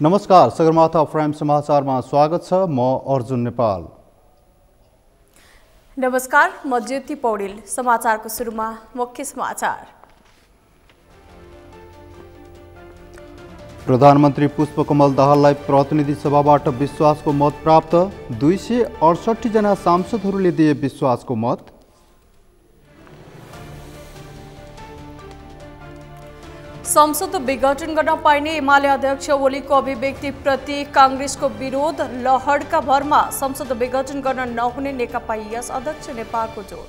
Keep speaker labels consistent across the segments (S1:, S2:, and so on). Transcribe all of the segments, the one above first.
S1: नमस्कार, सगरमाथा प्राइम समाचारमा स्वागत छ। म अर्जुन नेपाल।
S2: नमस्कार, म ज्योति पौडेल। समाचारको सुरुमा मुख्य समाचार।
S1: प्रधानमन्त्री पुष्पकमल दाहाललाई प्रतिनिधि सभाबाट विश्वासको मत प्राप्त। 268 जना सांसदहरूले दिए विश्वासको मत।
S2: संसद विघटन गर्न पाइने एमाले अध्यक्ष ओलीको अभिव्यक्तिप्रति कांग्रेसको विरोध। लहरका भरमा संसद विघटन गर्न नहुने नेकपा यस अध्यक्ष नेपालको जोड।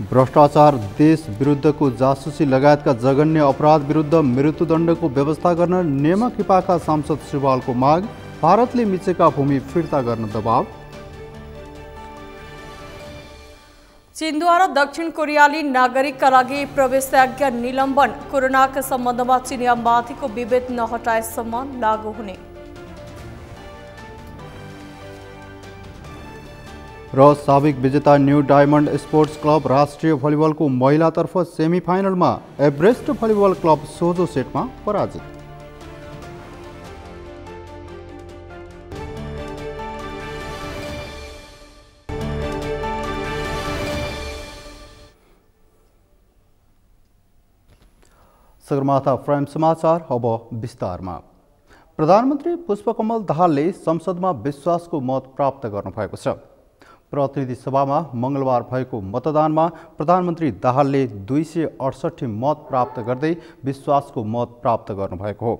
S1: भ्रष्टाचार, देश विरुद्धको जासुसी लगायतका जघन्य अपराध विरुद्ध मृत्युदण्डको व्यवस्था गर्न नेमाकिपाका सांसद श्रीवालको माग। भारतले मिचेका भूमि फिर्ता गर्न दबाव।
S2: चीनद्वारा दक्षिण कोरियाली नागरिकका लागि प्रवेशाज्ञा निलम्बन। कोरोनाका सम्बन्धमा चीनिया माथिको विभेद नहटाएसम्म लागू हुने।
S1: र साबिक विजेता न्यू डायमन्ड स्पोर्ट्स क्लब राष्ट्रिय भलिबलको महिलातर्फ सेमिफाइनलमा एभरेस्ट भलिबल क्लब सोझो सेटमा पराजित। सगरमाथा प्राइम समाचार अब विस्तारमा। प्रधानमन्त्री पुष्पकमल दाहालले संसदमा विश्वासको मत प्राप्त गर्नुभएको छ। प्रतिनिधि सभामा मंगलबार भएको मतदानमा प्रधानमन्त्री दाहालले 268 मत प्राप्त गर्दै विश्वासको मत प्राप्त गर्नुभएको हो।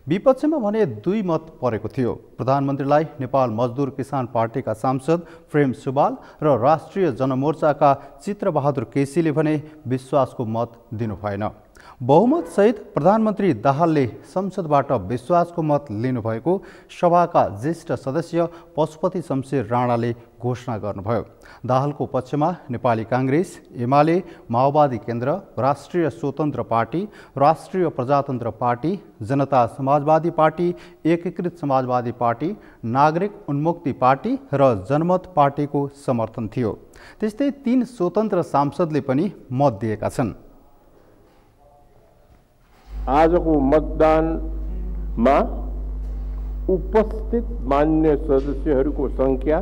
S1: विपक्षमा भने 2 मत परेको थियो। प्रधानमन्त्रीलाई नेपाल मजदुर किसान पार्टीका सांसद प्रेम सुवाल र राष्ट्रिय जनमोर्चाका चित्रबहादुर केसीले भने विश्वासको मत दिनु भएन। बहुमत सहित प्रधानमन्त्री दाहालले संसदबाट विश्वासको मत लिनुभएको सभाका ज्येष्ठ सदस्य पशुपति शमशेर राणाले घोषणा गर्नुभयो। दाहालको पक्षमा नेपाली कांग्रेस, एमाले, माओवादी केन्द्र, राष्ट्रिय स्वतन्त्र पार्टी, राष्ट्रिय प्रजातन्त्र पार्टी, जनता समाजवादी पार्टी, एकीकृत समाजवादी पार्टी, नागरिक उन्मुक्ति पार्टी र जनमत पार्टीको समर्थन थियो। त्यस्तै 3 स्वतन्त्र सांसदले पनि मत दिएका छन्।
S3: आजको मतदानमा उपस्थित मान्य सदस्यहरूको संख्या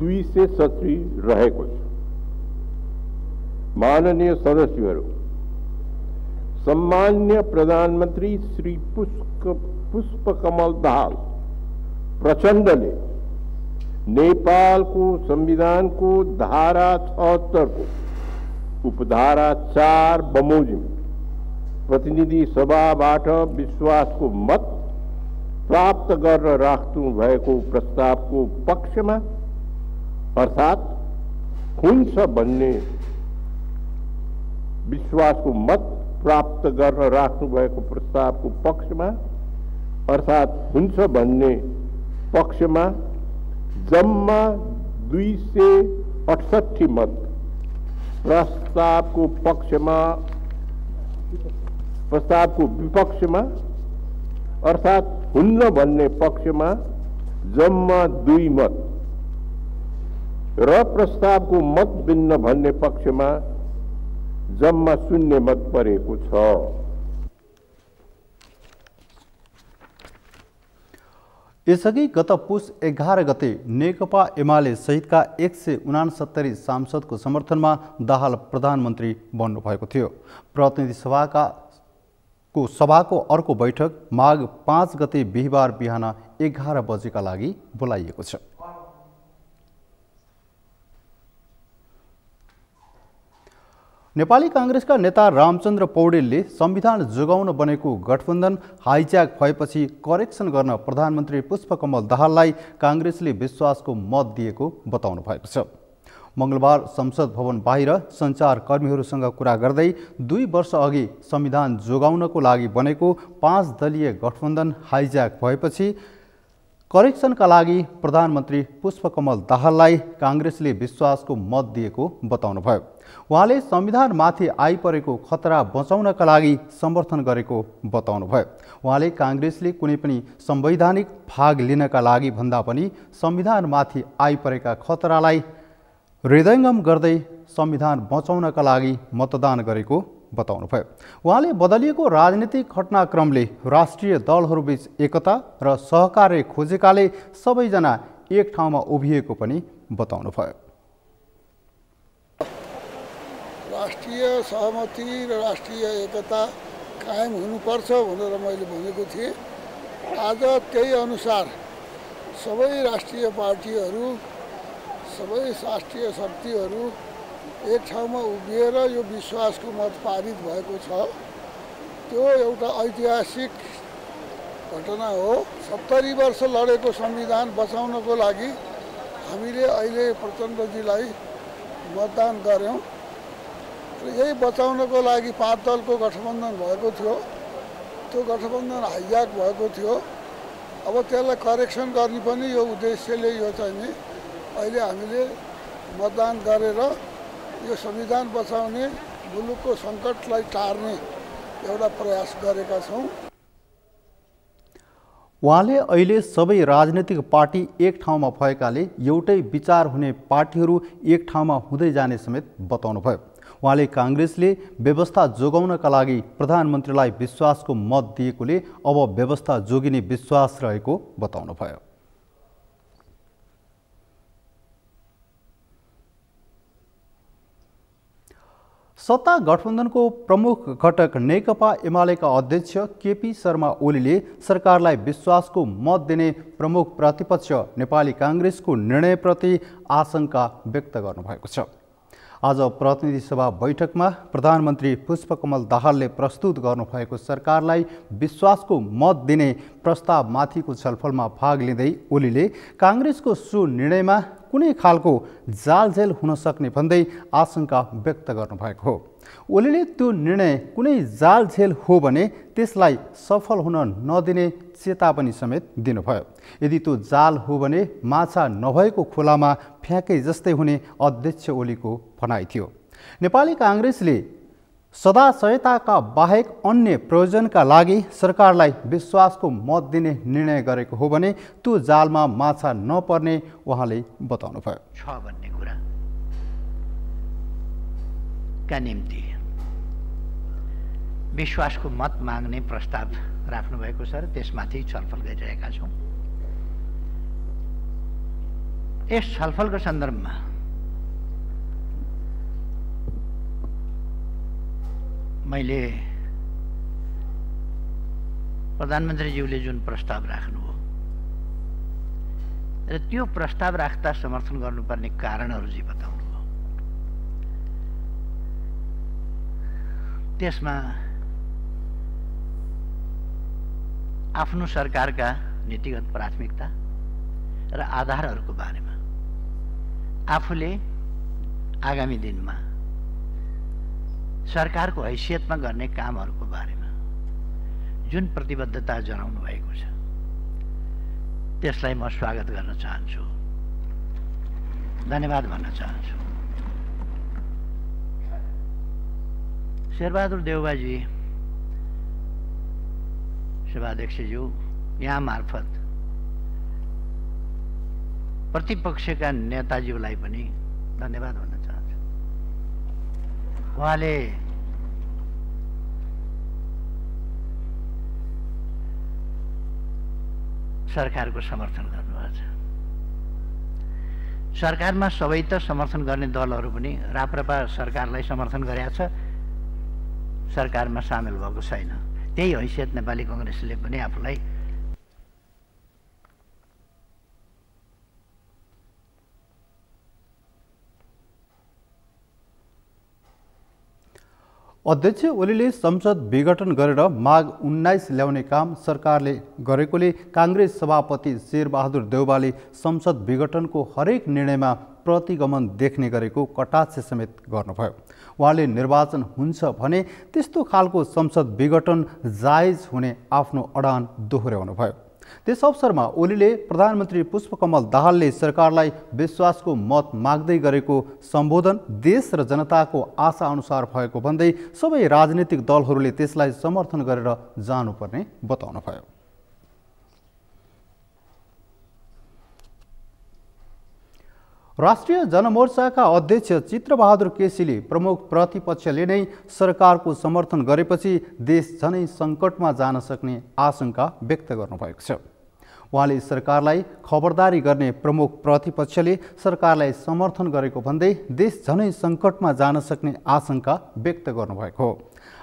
S3: 270 रहेको छ। माननीय सदस्यहरू, सम्मान्य प्रधानमन्त्री श्री पुष्पकमल दाहाल प्रचण्डले नेपालको संविधानको धारा 76 को उपधारा 4 बमोजिम प्रतिनिधि सभाबाट विश्वासको मत प्राप्त गरेर राख्नु भएको प्रस्तावको पक्षमा अर्थात् हुन्छ भन्ने विश्वासको मत प्राप्त गरेर राख्नु भएको प्रस्तावको पक्षमा अर्थात् हुन्छ भन्ने पक्षमा जम्मा 268 मत, प्रस्तावको विपक्षमा अर्थात् हुन्न भन्ने पक्षमा जम्मा 2 मत र प्रस्तावको मत भिन्न भन्ने पक्षमा जम्मा 0 मत परेको छ।
S1: यसअघि गत पुस 11 गते नेकपा एमाले सहितका 169 सांसदको समर्थनमा दाहाल प्रधानमन्त्री बन्नुभएको थियो। प्रतिनिधि सभाको अर्को बैठक माघ 5 गते बिहिबार बिहान 11 बजेका लागि बोलाइएको छ। नेपाली कांग्रेसका नेता रामचन्द्र पौडेलले संविधान जोगाउन बनेको गठबन्धन हाइज्याक भएपछि करेक्सन गर्न प्रधानमन्त्री पुष्पकमल दाहाललाई कांग्रेसले विश्वासको मत दिएको बताउनु भएको छ। मंगलबार संसद भवन बाहिर सञ्चारकर्मीहरूसँग कुरा गर्दै 2 वर्ष अघि संविधान जोगाउनको लागि बनेको 5 दलीय गठबन्धन हाइज्याक भएपछि करेक्सनका लागि प्रधानमन्त्री पुष्पकमल दाहाललाई कांग्रेसले विश्वासको मत दिएको बताउनुभयो। उहाँले संविधानमाथि आइपरेको खतरा बचाउनका लागि समर्थन गरेको बताउनुभयो। उहाँले कांग्रेसले कुनै पनि संवैधानिक भाग लिनका लागि भन्दा पनि संविधानमाथि आइपरेका खतरालाई हृदयङ्गम गर्दै संविधान बचाउनका लागि मतदान गरेको बताउनुभयो। उहाँले बदलिएको राजनीतिक घटनाक्रमले राष्ट्रिय दलहरूबीच एकता र सहकार्य खोजेकाले सबैजना एक ठाउँमा उभिएको पनि बताउनुभयो।
S4: राष्ट्रिय सहमति र राष्ट्रिय एकता कायम हुनुपर्छ भनेर मैले भनेको थिएँ। आज त्यही अनुसार सबै राष्ट्रिय पार्टीहरू, सबै राष्ट्रिय शक्तिहरू एक ठाउँमा उभिएर यो विश्वासको मत पारित भएको छ। त्यो एउटा ऐतिहासिक घटना हो। 70 वर्ष लडेको संविधान बचाउनको लागि हामीले अहिले प्रचण्डजीलाई मतदान गऱ्यौँ र यही बचाउनको लागि 5 दलको गठबन्धन भएको थियो। त्यो गठबन्धन हाइज्याक भएको थियो। अब त्यसलाई करेक्सन गर्ने पनि यो उद्देश्यले यो चाहिँ नि अहिले हामीले मतदान गरेर यो संविधान बचाउने, मुलुकको सङ्कटलाई टार्ने एउटा प्रयास गरेका छौँ।
S1: उहाँले अहिले सबै राजनीतिक पार्टी एक ठाउँमा भएकाले एउटै विचार हुने पार्टीहरू एक ठाउँमा हुँदै जाने समेत बताउनुभयो। उहाँले काङ्ग्रेसले व्यवस्था जोगाउनका लागि प्रधानमन्त्रीलाई विश्वासको मत दिएकोले अब व्यवस्था जोगिने विश्वास रहेको बताउनुभयो। सत्ता गठबन्धनको प्रमुख घटक नेकपा एमालेका अध्यक्ष केपी शर्मा ओलीले सरकारलाई विश्वासको मत दिने प्रमुख प्रतिपक्ष नेपाली काङ्ग्रेसको निर्णयप्रति आशंका व्यक्त गर्नुभएको छ। आज प्रतिनिधि सभा बैठकमा प्रधानमन्त्री पुष्पकमल दाहालले प्रस्तुत गर्नुभएको सरकारलाई विश्वासको मत दिने प्रस्तावमाथिको छलफलमा भाग लिँदै ओलीले काङ्ग्रेसको सो निर्णयमा कुनै खालको जालझेल हुन सक्ने भन्दै आशंका व्यक्त गर्नुभएको हो। ओलीले त्यो निर्णय कुनै जालझेल हो भने त्यसलाई सफल हुन नदिने चेतावनी समेत दिनुभयो। यदि त्यो जाल हो भने माछा नभएको खोलामा फ्याँके जस्तै हुने अध्यक्ष ओलीको भनाइ थियो। नेपाली काङ्ग्रेसले सदाशयताका बाहेक अन्य प्रयोजनका लागि सरकारलाई विश्वासको मत दिने निर्णय गरेको हो भने त्यो जालमा माछा नपर्ने उहाँले बताउनुभयो।
S5: छ भन्ने कुरा का निम्ति विश्वासको मत माग्ने प्रस्ताव राख्नुभएको छ र त्यसमाथि छलफल गरिरहेका छौँ। यस छलफलको सन्दर्भमा मैले प्रधानमन्त्रीज्यूले जुन प्रस्ताव राख्नुभयो र त्यो प्रस्ताव राख्दा समर्थन गर्नुपर्ने कारणहरू चाहिँ बताउनुभयो। त्यसमा आफ्नो सरकारका नीतिगत प्राथमिकता र आधारहरूको बारेमा, आफूले आगामी दिनमा सरकारको हैसियतमा गर्ने कामहरूको बारेमा जुन प्रतिबद्धता जनाउनु भएको छ त्यसलाई म स्वागत गर्न चाहन्छु, धन्यवाद भन्न चाहन्छु। शेरबहादुर देउवाजी सभाध्यक्षज्यू यहाँ मार्फत प्रतिपक्षका नेताज्यूलाई पनि धन्यवाद भन्न चाहन्छु। उहाँले सरकारको समर्थन गर्नुभएको छ। सरकारमा सबै त समर्थन गर्ने दलहरू पनि राप्रपा सरकारलाई समर्थन गरेका छ, सरकारमा सामेल भएको छैन। त्यही हैसियत नेपाली काङ्ग्रेसले पनि आफूलाई
S1: अध्यक्ष ओलीले संसद विघटन गरेर माघ 19 ल्याउने काम सरकारले गरेकोले काङ्ग्रेस सभापति शेरबहादुर देउवाले संसद विघटनको हरेक निर्णयमा प्रतिगमन देख्ने गरेको कटाक्ष समेत गर्नुभयो। उहाँले निर्वाचन हुन्छ भने त्यस्तो खालको संसद विघटन जायज हुने आफ्नो अडान दोहोर्याउनुभयो। त्यस अवसरमा ओलीले प्रधानमन्त्री पुष्पकमल दाहालले सरकारलाई विश्वासको मत माग्दै गरेको सम्बोधन देश र जनताको आशा अनुसार भएको भन्दै सबै राजनीतिक दलहरूले त्यसलाई समर्थन गरेर जानुपर्ने बताउनुभयो। राष्ट्रिय जनमोर्चाका अध्यक्ष चित्रबहादुर केसीले प्रमुख प्रतिपक्षले नै सरकारको समर्थन गरेपछि देश झनै सङ्कटमा जान सक्ने आशंका व्यक्त गर्नुभएको छ। उहाँले सरकारलाई खबरदारी गर्ने प्रमुख प्रतिपक्षले सरकारलाई समर्थन गरेको भन्दै देश झनै सङ्कटमा जान सक्ने आशंका व्यक्त गर्नुभएको हो।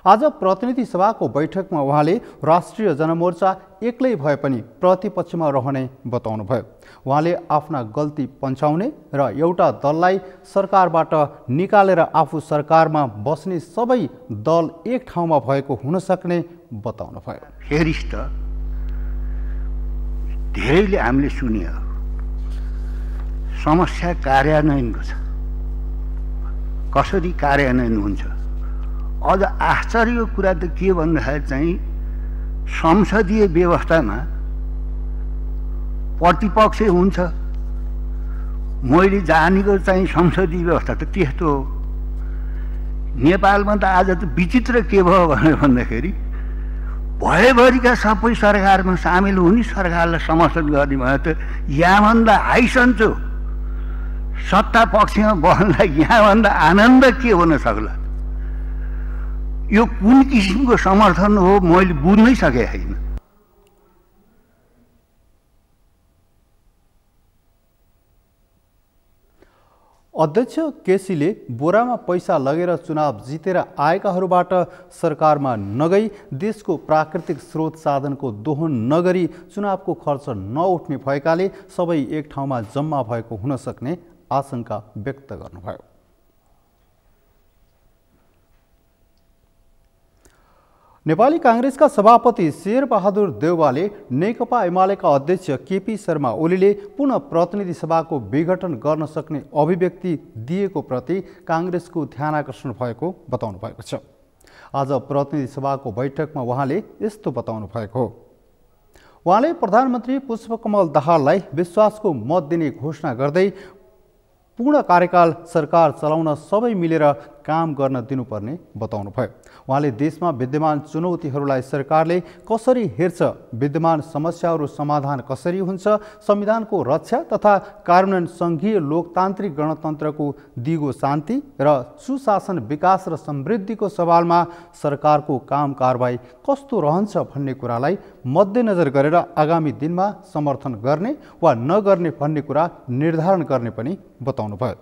S1: आज प्रतिनिधि सभाको बैठकमा उहाँले राष्ट्रिय जनमोर्चा एक्लै भए पनि प्रतिपक्षमा रहने बताउनुभयो। उहाँले आफ्ना गल्ती पन्छाउने र एउटा दललाई सरकारबाट निकालेर आफू सरकारमा बस्ने सबै दल एक ठाउँमा भएको हुन सक्ने बताउनुभयो।
S6: फेरिस त धेरैले हामीले सुन्यो समस्या कार्यान्वयनको छ, कसरी कार्यान्वयन हुन्छ। अझ आश्चर्यको कुरा त के भन्दाखेरि चाहिँ संसदीय व्यवस्थामा प्रतिपक्ष हुन्छ। मैले जानेको चाहिँ संसदीय व्यवस्था त त्यस्तो हो। नेपालमा त आज त विचित्र के भयो भनेर भन्दाखेरि भएभरिका सबै सरकारमा सामेल हुने सरकारलाई समर्थन गर्ने भयो त यहाँभन्दा हाइसन्चो सत्ता पक्षमा बस्नलाई यहाँभन्दा आनन्द के हुन सक्ला। यो कुन किसिमको समर्थन हो मैले बुझ्नै सकेको छैन।
S1: अध्यक्ष केसीले बोरामा पैसा लगेर चुनाव जितेर आएकाहरूबाट सरकारमा नगई देशको प्राकृतिक स्रोत साधनको दोहन नगरी चुनावको खर्च नउठ्ने भएकाले सबै एक ठाउँमा जम्मा भएको हुन सक्ने आशंका व्यक्त गर्नुभयो। नेपाली कांग्रेसका सभापति शेरबहादुर देउवाले नेकपा एमालेका अध्यक्ष केपी शर्मा ओलीले पुनः प्रतिनिधि सभाको विघटन गर्न सक्ने अभिव्यक्ति दिएको प्रति कांग्रेसको ध्यानाकर्षण भएको बताउनु भएको छ। आज प्रतिनिधि सभाको बैठकमा उहाँले यस्तो बताउनु भएको हो। उहाँले प्रधानमन्त्री पुष्पकमल दाहाललाई विश्वासको मत दिने घोषणा गर्दै पूर्ण कार्यकाल सरकार चलाउन सबै मिलेर काम गर्न दिनुपर्ने बताउनुभयो। उहाँले देशमा विद्यमान चुनौतीहरूलाई सरकारले कसरी हेर्छ, विद्यमान समस्याहरू समाधान कसरी हुन्छ, संविधानको रक्षा तथा कार्यान्वयन सङ्घीय लोकतान्त्रिक गणतन्त्रको दिगो शान्ति र सुशासन विकास र समृद्धिको सवालमा सरकारको काम कारबाही कस्तो रहन्छ भन्ने कुरालाई मध्यनजर गरेर आगामी दिनमा समर्थन गर्ने वा नगर्ने भन्ने कुरा निर्धारण गर्ने पनि बताउनुभयो।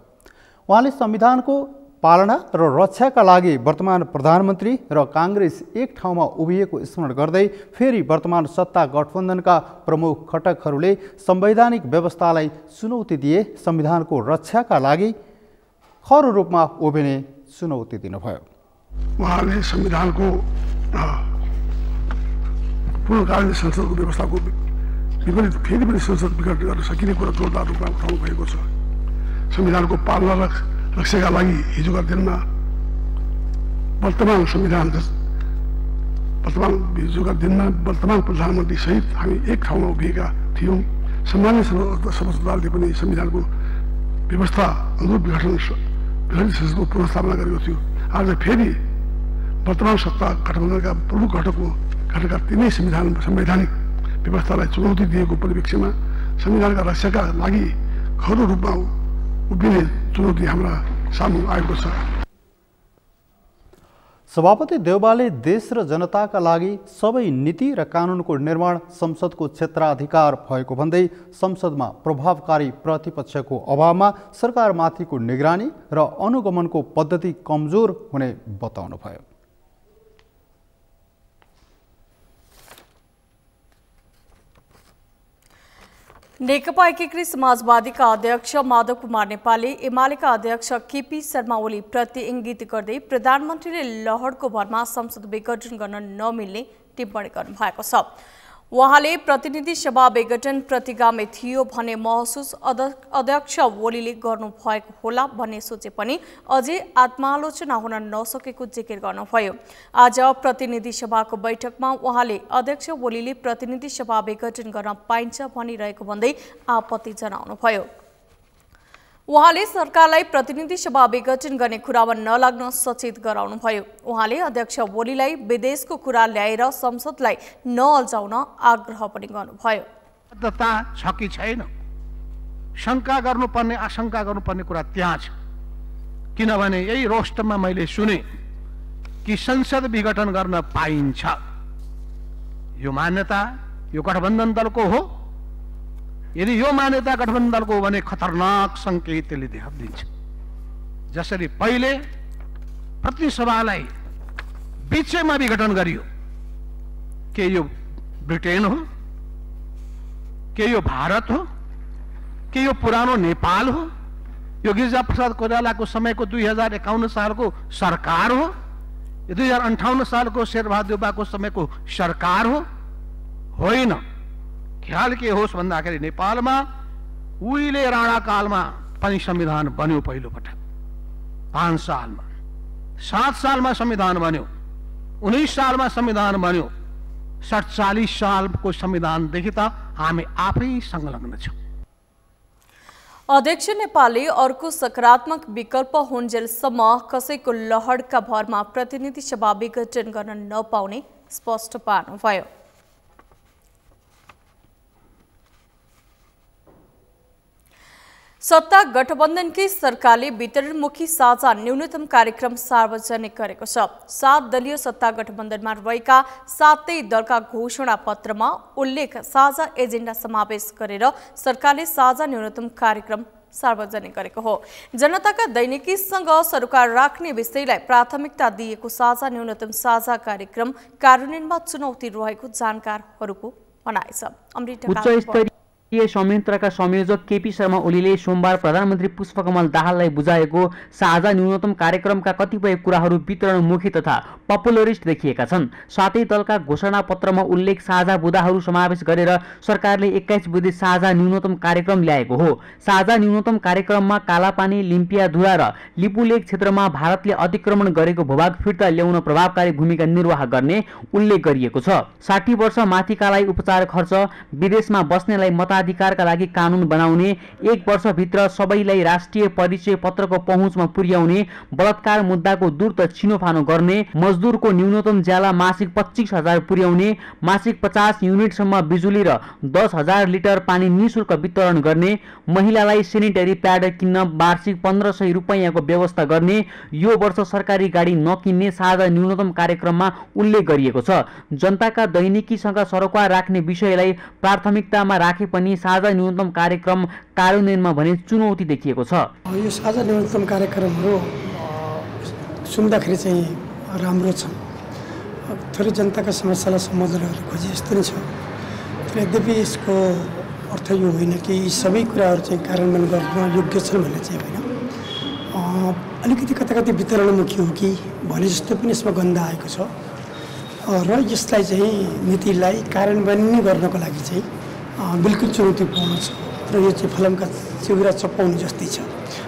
S1: उहाँले संविधानको पालना र रक्षाका लागि वर्तमान प्रधानमन्त्री र कांग्रेस एक ठाउँमा उभिएको स्मरण गर्दै फेरि वर्तमान सत्ता गठबन्धनका प्रमुख घटकहरूले संवैधानिक व्यवस्थालाई चुनौती दिए संविधानको रक्षाका लागि खरो रूपमा उभिने चुनौती दिनुभयो।
S7: उहाँले संविधानको पूर्णकालीन संसदको व्यवस्थाको विपरीत फेरि पनि संसद विघटन गर्न सकिने कुरा जोरदार रूपमा उठाउनु भएको छ। संविधानको पालना र रक्षाका लागि हिजोका दिनमा वर्तमान प्रधानमन्त्री सहित हामी एक ठाउँमा उभिएका थियौँ। सम्मानीय सर्वोच्च अदालतले पनि संविधानको व्यवस्था अनुरूप विघटित संसदको पुनर्स्थापना गरेको थियो। आज फेरि वर्तमान सत्ता गठबन्धनका प्रमुख घटकका तिनै संवैधानिक व्यवस्थालाई चुनौती दिएको परिप्रेक्ष्यमा संविधानका रक्षाका लागि खरो रूपमा उभिने चुनौती हाम्रा सामु आएको छ।
S1: सभापति देउवाले देश र जनताका लागि सबै नीति र कानुनको निर्माण संसदको क्षेत्राधिकार भएको भन्दै संसदमा प्रभावकारी प्रतिपक्षको अभावमा सरकारमाथिको निगरानी र अनुगमनको पद्धति कमजोर हुने बताउनुभयो।
S2: नेकपा एकीकृत समाजवादीका अध्यक्ष माधव कुमार नेपालले एमालेका अध्यक्ष केपी शर्मा ओली प्रति इंगित गर्दै प्रधानमन्त्रीले लहरको भरमा संसद विघटन गर्न नमिल्ने टिप्पणी गर्नुभएको छ। उहाँले प्रतिनिधि सभा विघटन प्रतिगामी थियो भन्ने महसुस अध्यक्ष ओलीले गर्नुभएको होला भन्ने सोचे पनि अझै आत्मालोचना हुन नसकेको जिकिर गर्नुभयो। आज प्रतिनिधि सभाको बैठकमा उहाँले अध्यक्ष ओलीले प्रतिनिधि सभा विघटन गर्न पाइन्छ भनिरहेको भन्दै आपत्ति जनाउनुभयो। उहाँले सरकारलाई प्रतिनिधि सभा विघटन गर्ने कुरामा नलाग्न सचेत गराउनुभयो। उहाँले अध्यक्ष ओलीलाई विदेशको कुरा ल्याएर संसदलाई नअल्झाउन आग्रह पनि गर्नुभयो।
S6: छ कि छैन
S8: शङ्का गर्नुपर्ने आशंका गर्नुपर्ने कुरा त्यहाँ छ। किनभने यही रोस्टरमा मैले सुने कि संसद विघटन गर्न पाइन्छ। यो मान्यता यो गठबन्धन दलको हो। यदि यो मान्यता गठबन्धन दलको हो भने खतरनाक संकेत त्यसले दिन्छ। जसरी पहिले प्रतिनिधि सभालाई बीचैमा विघटन गरियो, के यो ब्रिटेन हो, के यो भारत हो, के यो पुरानो नेपाल हो, यो गिरिजा प्रसाद कोइरालाको समयको 2051 सालको सरकार हो, यो 2058 सालको शेरबहादुर देउवाको समयको सरकार हो? होइन। ख्याल के होस् भन्दाखेरि नेपालमा उहिले राणा कालमा पनि संविधान बन्यो पहिलो पटक 5 सालमा, 7 सालमा संविधान बन्यो, 19 सालमा संविधान बन्यो, 47 सालको संविधानदेखि त हामी आफै संलग्न छौँ।
S2: अध्यक्ष नेपालले अर्को सकारात्मक विकल्प हुन्जेलसम्म कसैको लहरका भरमा प्रतिनिधि सभा विघटन गर्न नपाउने स्पष्ट पार्नुभयो। सत्ता गठबन्धनकै सरकारले वितरणमुखी साझा न्यूनतम कार्यक्रम सार्वजनिक गरेको छ। 7 दलीय सत्ता गठबन्धनमा रहेका 7 दलका घोषणा पत्रमा उल्लेख साझा एजेन्डा समावेश गरेर सरकारले साझा न्यूनतम कार्यक्रम सार्वजनिक गरेको हो। जनताका दैनिकीसँग सरोकार राख्ने विषयलाई प्राथमिकता दिएको साझा न्यूनतम साझा कार्यक्रम कार्यान्वयनमा चुनौती रहेको जानकारहरूको भनाइ छ।
S9: संयन्त्रका संयोजक केपी शर्मा ओलीले सोमबार प्रधानमन्त्री पुष्पकमल दाहाललाई बुझाएको साझा न्यूनतम कार्यक्रमका कतिपय कुराहरू वितरणमुखी तथा पपुलरिस्ट देखिएका छन्। सातै दलका घोषणा पत्रमा उल्लेख साझा बुँदाहरू समावेश गरेर सरकारले 21 बुँदे साझा न्यूनतम कार्यक्रम ल्याएको हो। साझा न्यूनतम कार्यक्रममा कालापानी, लिम्पियाधुरा र लिपुलेक क्षेत्रमा भारतले अतिक्रमण गरेको भूभाग फिर्ता ल्याउन प्रभावकारी भूमिका निर्वाह गर्ने उल्लेख गरिएको छ। 60 वर्ष माथिकालाई उपचार खर्च, विदेशमा बस्नेलाई अधिकारका लागि कानून बनाउने, 1 वर्षभित्र सबैलाई राष्ट्रिय परिचय पत्रको पहुँचमा पुर्याउने, बलात्कार मुद्दाको द्रुत छिनोफानो गर्ने, मजदुरको न्यूनतम ज्याला मासिक 25,000 पुर्याउने, मासिक 50 युनिटसम्म बिजुली र 10,000 लिटर पानी निःशुल्क वितरण गर्ने, महिलालाई सेनिटरी प्याड किन्न वार्षिक 1,500 रुपैयाँको व्यवस्था गर्ने, यो वर्ष सरकारी गाडी नकिन्ने साझा न्यूनतम कार्यक्रममा उल्लेख गरिएको छ। जनताका दैनिकीसँग सरोकार राख्ने विषयलाई प्राथमिकतामा राखे पनि साझा न्यूनतम कार्यक्रम कार्यान्वयनमा भने चुनौती देखिएको छ।
S10: यो साझा न्यूनतम कार्यक्रमहरू सुन्दाखेरि चाहिँ राम्रो छ, थोरै जनताका समस्यालाई सम्बोधन गर्न खोजे जस्तो नै छ। यद्यपि यसको अर्थ यो होइन कि यी सबै कुराहरू चाहिँ कार्यान्वयन गर्न योग्य छन् भन्ने चाहिँ होइन। अलिकति कता कता वितरणमुखी हो कि भने जस्तो पनि यसमा गन्ध आएको छ र यसलाई चाहिँ नीतिलाई कार्यान्वयन गर्नको लागि चाहिँ बिल्कुल चुनौतीपूर्ण छ र यो चाहिँ फलमका चिउरा चपाउने जस्तै छ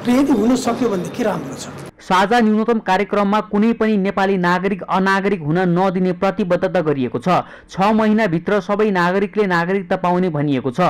S10: र यदि हुन सक्यो भनेदेखि राम्रो छ।
S9: साझा न्यूनतम कार्यक्रममा कुनै पनि नेपाली नागरिक अनागरिक हुन नदिने प्रतिबद्धता गरिएको छ। 6 महिनाभित्र सबै नागरिकले नागरिकता पाउने भनिएको छ।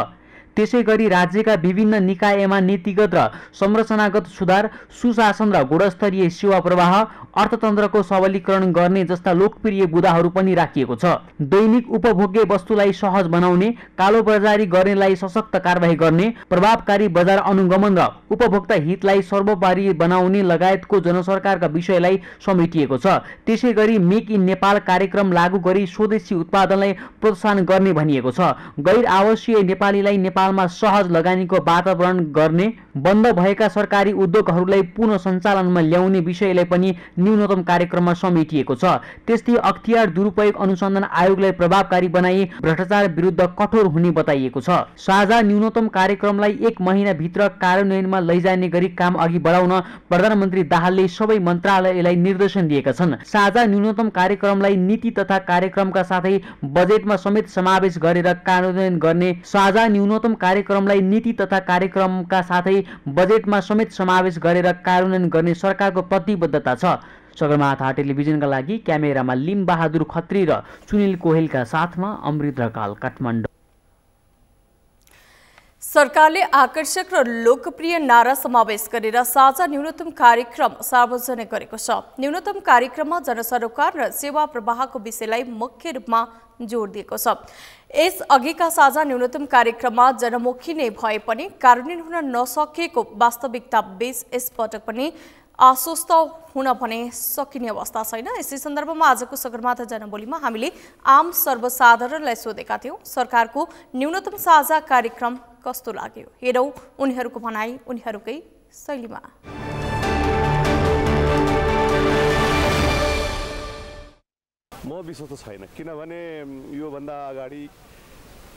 S9: त्यसैगरी राज्यका विभिन्न निकायमा नीतिगत र संरचनागत सुधार, सुशासन र गुणस्तरीय सेवा प्रवाह, अर्थतन्त्रको सबलीकरण गर्ने जस्ता लोकप्रिय बुँदाहरू पनि राखिएको छ। दैनिक उपभोग्य वस्तुलाई सहज बनाउने, कालोबजारी गर्नेलाई सशक्त कारबाही गर्ने, प्रभावकारी बजार अनुगमन र उपभोक्ता हितलाई सर्वोपरि बनाउने लगायतको जनसरकारका विषयलाई समेटिएको छ। त्यसैगरी मेक इन नेपाल कार्यक्रम लागू गरी स्वदेशी उत्पादनलाई प्रोत्साहन गर्ने भनिएको छ। गैर आवासीय नेपालीलाई नेपालमा सहज लगानीको वातावरण गर्ने, बन्द भएका सरकारी उद्योगहरूलाई पुनः सञ्चालनमा ल्याउने विषयलाई पनि न्यूनतम कार्यक्रममा समेटिएको छ। त्यस्तै अख्तियार दुरुपयोग अनुसन्धान आयोगलाई प्रभावकारी बनाई भ्रष्टाचार विरुद्ध कठोर हुने बताइएको छ। साझा न्यूनतम कार्यक्रमलाई 1 महिनाभित्र कार्यान्वयनमा लैजाने गरी काम अघि बढाउन प्रधानमन्त्री दाहालले सबै मन्त्रालयलाई निर्देशन दिएका छन्। साझा न्यूनतम कार्यक्रमलाई नीति तथा कार्यक्रमका साथै बजेटमा समेत समावेश गरेर कार्यान्वयन गर्ने, साझा न्यूनतम कार्यक्रमलाई नीति तथा कार्यक्रमका साथै बजेटमा समेत समावेश गरेर कार्यान्वयन गर्ने सरकारको प्रतिबद्धता छ। सगरमाथा टेलिभिजनका लागि क्यामेरामा लिम बहादुर खत्री र सुनिल कोहेलका साथमा अमृत ढकाल, काठमाडौँ।
S2: सरकारले आकर्षक र लोकप्रिय नारा समावेश गरेर साझा न्यूनतम कार्यक्रम सार्वजनिक गरेको छ। न्यूनतम कार्यक्रममा जनसरोकार र सेवा प्रवाहको विषयलाई मुख्य रूपमा जोड दिएको छ। यस अघिका साझा न्यूनतम कार्यक्रममा जनमुखी नै भए पनि कार्यान्वयन हुन नसकेको वास्तविकता बीच यसपटक पनि आश्वस्त हुन भने सकिने अवस्था छैन। यसै सन्दर्भमा आजको सगरमाथा जनबोलीमा हामीले आम सर्वसाधारणलाई सोधेका थियौं, सरकारको न्यूनतम साझा कार्यक्रम कस्तो लाग्यो? हेरौं उनीहरूको भनाई उनीहरूकै शैलीमा।
S11: म विश्वस्त छैन, किनभने योभन्दा अगाडि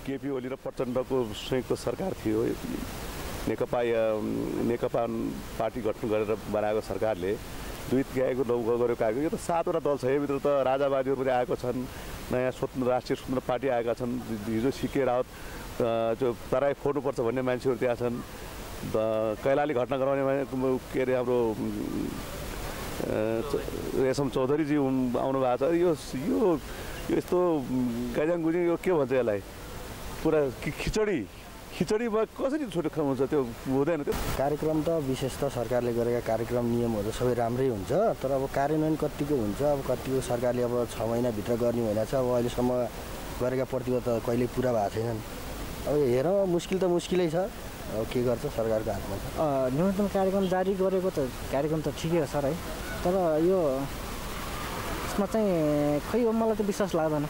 S11: केपी ओली र प्रचण्डको संयुक्त सरकार थियो। नेकपा पार्टी गठन गरेर बनाएको सरकारले दुई गएको गरेको आएको। यो त 7वटा दल छ, यभित्र त राजावादीहरू पनि आएको छन्, नयाँ स्वतन्त्र राष्ट्रिय स्वतन्त्र पार्टी आएका छन्। हिजो सिके रावत जो तराई फोड्नुपर्छ भन्ने मान्छेहरू त्यहाँ छन्। कैलाली घटना गराउने के अरे हाम्रो रेशम चौधरीजी आउनु भएको छ। यो यस्तो गाजाङ गुजिङ यो के भन्छ यसलाई, पुरा खिचडीमा कसरी छोटो हुन्छ, त्यो हुँदैन। त्यो
S12: कार्यक्रम त विशेष त सरकारले गरेका कार्यक्रम नियमहरू सबै राम्रै हुन्छ, तर अब कार्यान्वयन कतिको हुन्छ, अब कतिको सरकारले अब 6 महिनाभित्र गर्ने भनेको छ। अब अहिलेसम्म गरेका प्रतिबद्धता कहिले पुरा भएको छैनन्। अब हेरौँ, मुस्किल त मुस्किलै छ, अब के गर्छ सरकारको हातमा छ।
S13: न्यूनतम कार्यक्रम जारी गरेको त कार्यक्रम त ठिकै हो सर है, तर यो यसमा चाहिँ खै मलाई त विश्वास लाग्दैन,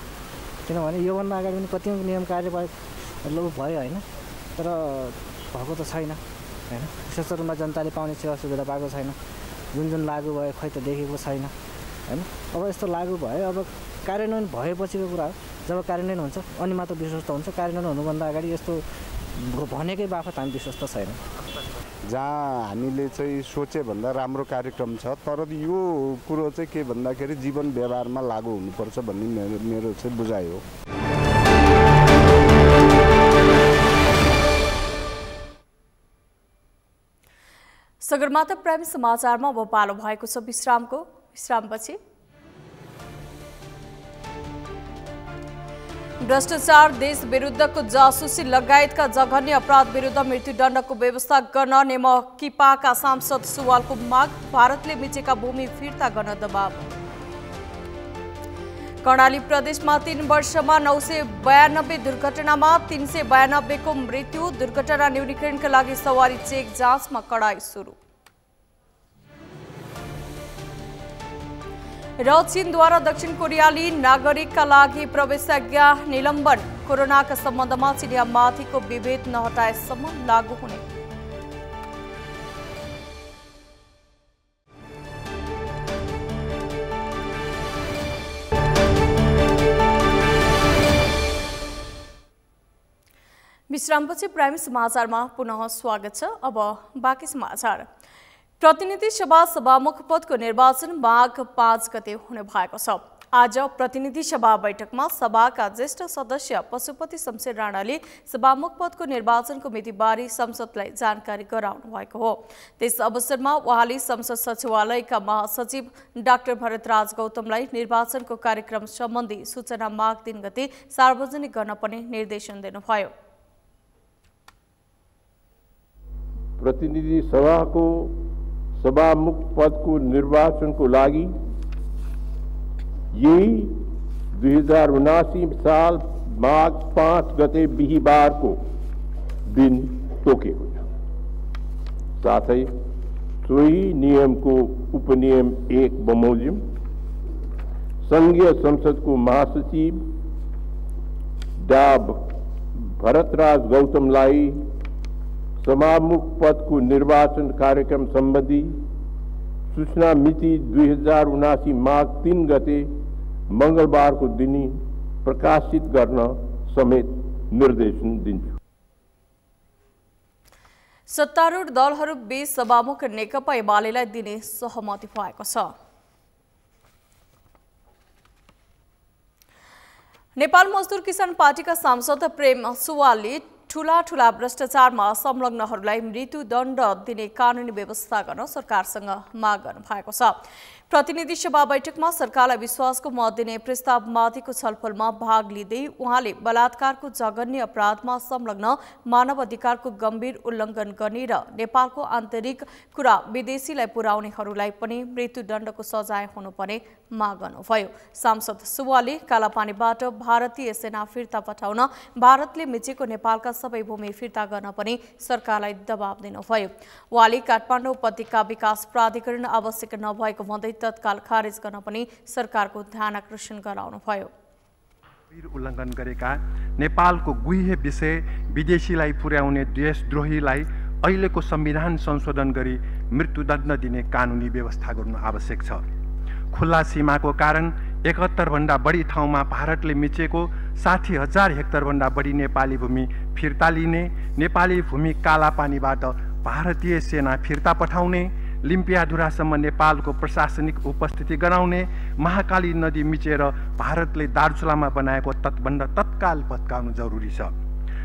S13: किनभने योभन्दा अगाडि पनि कति नियम कार्यवाही भयो होइन, तर भएको त छैन होइन। विशेष रूपमा जनताले पाउने सेवा सुविधा पाएको छैन। जुन लागु भयो खै त देखेको छैन होइन। अब यस्तो लागु भयो, अब कार्यान्वयन भएपछिको कुरा हो। जब कार्यान्वयन हुन्छ अनि मात्र विश्वस्त हुन्छ। कार्यान्वयन हुनुभन्दा अगाडि यस्तो भनेकै बापत हामी विश्वस्त छैन।
S14: जहाँ हामीले चाहिँ सोचे भन्दा राम्रो कार्यक्रम छ, तर यो कुरो चाहिँ के भन्दाखेरि जीवन व्यवहारमा लागु हुनुपर्छ भन्ने मेरो चाहिँ बुझाइ हो।
S2: सगरमाथा प्राइम समाचारमा अब पालो भएको छ विश्रामको। विश्रामपछि भ्रष्टाचार, देश विरुद्धको जासुसी लगायतका जघन्य अपराध विरुद्ध मृत्युदण्डको व्यवस्था गर्न नेमकिपाका सांसद सुवालको माग। भारतले मिचेका भूमि फिर्ता गर्न दबाव। कर्णाली प्रदेशमा 3 वर्षमा 992 दुर्घटनामा 392 को मृत्यु। दुर्घटना न्यूनीकरणका लागि सवारी चेक जाँचमा कडाई सुरु। र चीनद्वारा दक्षिण कोरियाली नागरिकका लागि प्रवेशाज्ञा निलम्बन। कोरोनाका सम्बन्धमा चिनिया माथिको विभेद नहटाएसम्म लागू हुने। विश्रामपछि प्राइम समाचारमा पुनः स्वागत छ। अब बाँकी समाचार। प्रतिनिधि सभा सभामुख पदको निर्वाचन माघ 5 गते हुने भएको छ। आज प्रतिनिधि सभा बैठकमा सभाका ज्येष्ठ सदस्य पशुपति शमशेर राणाले सभामुख पदको निर्वाचनको मितिबारे संसदलाई जानकारी गराउनु भएको हो। त्यस अवसरमा उहाँले संसद सचिवालयका महासचिव डाक्टर भरतराज गौतमलाई निर्वाचनको कार्यक्रम सम्बन्धी सूचना माघ 3 गते सार्वजनिक गर्न पनि निर्देशन दिनुभयो।
S3: प्रतिनिधि सभाको सभामुख पदको निर्वाचनको लागि यही 2079 साल माघ 5 गते बिहीबारको दिन तोकेको छ। साथै सोही नियमको उपनियम 1 बमोजिम संघीय संसदको महासचिव डा भरतराज गौतमलाई सभामुख पदको निर्वाचन कार्यक्रम सम्बन्धी सूचना मिति 2079 माघ 3 गते मंगलबारको दिन प्रकाशित गर्न समेत निर्देशन दिन्छु।
S2: सत्तारूढ दलहरू बीच सभामुख नेकपा एमालेलाई दिने सहमति भएको छ। नेपाल मजदुर किसान पार्टीका सांसद प्रेम सुवालले ठूला भ्रष्टाचारमा संलग्नहरूलाई मृत्युदण्ड दिने कानूनी व्यवस्था गर्न सरकारसँग माग गर्नु भएको छ। प्रतिनिधि सभा बैठकमा सरकारलाई विश्वासको मत दिने प्रस्तावमाथिको छलफलमा भाग लिँदै उहाँले बलात्कारको जघन्य अपराधमा संलग्न मानव अधिकारको गम्भीर उल्लङ्घन गर्ने र नेपालको आन्तरिक कुरा विदेशीलाई पुर्याउनेहरूलाई पनि मृत्युदण्डको सजाय हुनुपर्ने माग गर्नुभयो। सांसद सुवाले कालापानीबाट भारतीय सेना फिर्ता पठाउन भारतले मिचेको नेपालका सबै भूमि फिर्ता गर्न पनि सरकारलाई दबाब दिनुभयो। उहाँले काठमाडौँ उपत्यका विकास प्राधिकरण आवश्यक नभएको भन्दै तत्काल खारेज गर्न पनि सरकारको ध्यान आकर्षण गराउनुभयो।
S15: उल्लङ्घन गरेका नेपालको गुह्य विषय विदेशीलाई पुर्याउने देशद्रोहीलाई अहिलेको संविधान संशोधन गरी मृत्युदण्ड दिने कानुनी व्यवस्था गर्नु आवश्यक छ। खुल्ला सीमाको कारण 71 भन्दा बढी ठाउँमा भारतले मिचेको 60,000 हेक्टर भन्दा बढी नेपाली भूमि फिर्ता लिने, नेपाली भूमि कालापानीबाट भारतीय सेना फिर्ता पठाउने, लिम्पियाधुरासम्म नेपालको प्रशासनिक उपस्थिति गराउने, महाकाली नदी मिचेर भारतले दार्चुलामा बनाएको तटबन्ध तत्काल भत्काउनु जरुरी छ।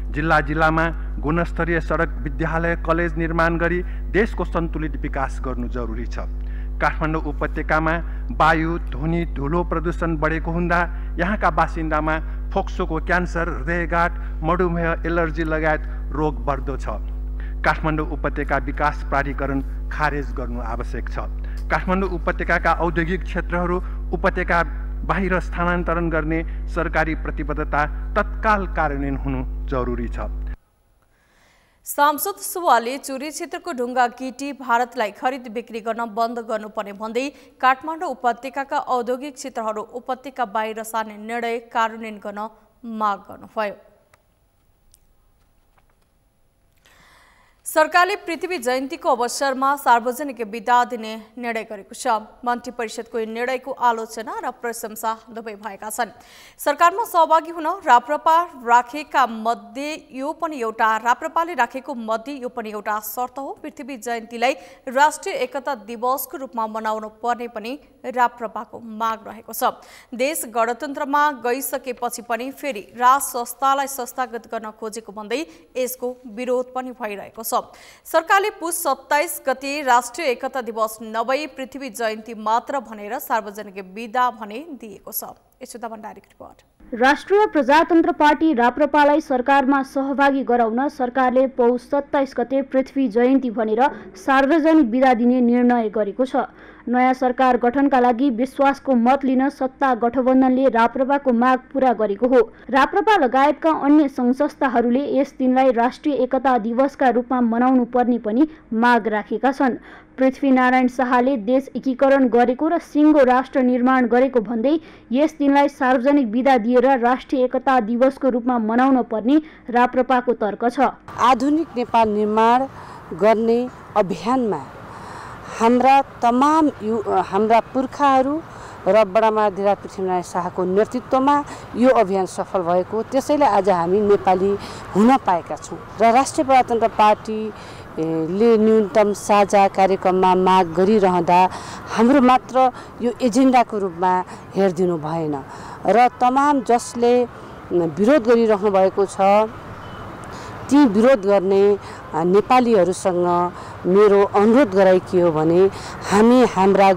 S15: जिल्ला जिल्लामा गुणस्तरीय सडक, विद्यालय, कलेज निर्माण गरी देशको सन्तुलित विकास गर्नु जरुरी छ। काठमाडौँ उपत्यकामा वायु, ध्वनि, धुलो प्रदूषण बढेको हुँदा यहाँका बासिन्दामा फोक्सोको क्यान्सर, हृदयघात, मधुमेह, एलर्जी लगायत रोग बढ्दो छ। काठमाडौँ उपत्यका विकास प्राधिकरण खारेज गर्नु आवश्यक छ। काठमाडौँ उपत्यकाका औद्योगिक क्षेत्रहरू उपत्यका बाहिर स्थानान्तरण गर्ने सरकारी प्रतिबद्धता तत्काल कार्यान्वयन हुनु जरुरी छ।
S2: सांसद सुवाले चुरी क्षेत्रको ढुङ्गा गिटी भारतलाई खरिद बिक्री गर्न बन्द गर्नुपर्ने भन्दै काठमाडौँ उपत्यकाका औद्योगिक क्षेत्रहरू उपत्यका बाहिर सार्ने निर्णय कार्यान्वयन गर्न माग गर्नुभयो। सरकारले पृथ्वी जयन्तीको अवसरमा सार्वजनिक बिदा दिने निर्णय गरेको छ। मन्त्री परिषदको निर्णयको आलोचना र प्रशंसा दुवै भएका छन्। सरकारमा सहभागी हुन राप्रपाले राखेको मध्ये यो पनि एउटा शर्त हो। पृथ्वी जयन्तीलाई राष्ट्रिय एकता दिवसको रूपमा मनाउनु पर्ने पनि राप्रपाको माग रहेको छ। देश गणतन्त्रमा गइसकेपछि पनि फेरि राज संस्थालाई संस्थागत गर्न खोजेको भन्दै यसको विरोध पनि भइरहेको छ। सरकारले पुस 27 गते राष्ट्रिय एकता दिवस नभई पृथ्वी जयन्ती मात्र भनेर सार्वजनिक बिदा भने दिएको छ। यशोदा भण्डारीको रिपोर्ट।
S16: राष्ट्रिय प्रजातन्त्र पार्टी राप्रपालाई सरकारमा सहभागी गराउन सरकारले पौष 27 गते पृथ्वी जयन्ती भनेर सार्वजनिक बिदा दिने निर्णय गरेको छ। नयाँ सरकार गठनका लागि विश्वासको मत लिन सत्ता गठबन्धनले राप्रपाको माग पूरा गरेको हो। राप्रपा लगायतका अन्य सङ्घ-संस्थाहरूले यस दिनलाई राष्ट्रिय एकता दिवसका रूपमा मनाउनु पर्ने पनि माग राखेका छन्। पृथ्वीनारायण शाहले देश एकीकरण गरेको र सिङ्गो राष्ट्र निर्माण गरेको भन्दै यस दिनलाई सार्वजनिक बिदा दिएर राष्ट्रिय एकता दिवसको रूपमा मनाउन पर्ने राप्रपाको तर्क छ।
S17: आधुनिक नेपाल निर्माण गर्ने अभियानमा हाम्रा पुर्खाहरू र बडामाधिराज पृथ्वीनारायण शाहको नेतृत्वमा यो अभियान सफल भएको, त्यसैले आज हामी नेपाली हुन पाएका छौँ र राष्ट्रिय प्रजातन्त्र पार्टीले न्यूनतम साझा कार्यक्रममा माग गरिरहँदा हाम्रो मात्र यो एजेन्डाको रूपमा हेरिदिनु भएन र तमाम जसले विरोध गरिरहनु भएको छ ती विरोध गर्ने नेपालीहरूसँग मेरो अनुरोध गराइ के हो भने हामी हाम्रा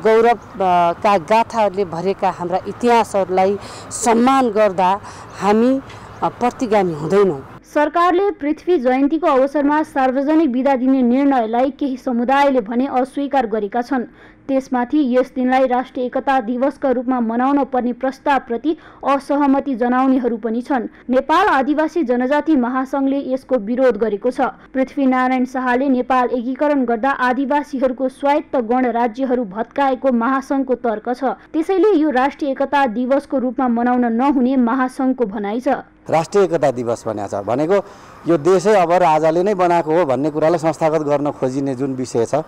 S17: गौरवका गाथाहरूले भरेका हाम्रा इतिहासहरूलाई सम्मान गर्दा हामी प्रतिगामी हुँदैनौँ।
S16: सरकारले पृथ्वी जयन्तीको अवसरमा सार्वजनिक बिदा दिने निर्णयलाई केही समुदायले भने अस्वीकार गरेका छन्। त्यसमाथि यस दिनलाई राष्ट्रिय एकता दिवसका रूपमा मनाउन पर्ने प्रस्तावप्रति असहमति जनाउनेहरू पनि छन्। नेपाल आदिवासी जनजाति महासङ्घले यसको विरोध गरेको छ। पृथ्वीनारायण शाहले नेपाल एकीकरण गर्दा आदिवासीहरूको स्वायत्त गणराज्यहरू भत्काएको महासङ्घको तर्क छ। त्यसैले यो राष्ट्रिय एकता दिवसको रूपमा मनाउन नहुने महासङ्घको भनाइ छ।
S18: राष्ट्रिय एकता दिवस भनेको यो देशै अब राजाले नै बनाएको हो भन्ने कुरालाई संस्थागत गर्न खोजिने जुन विषय छ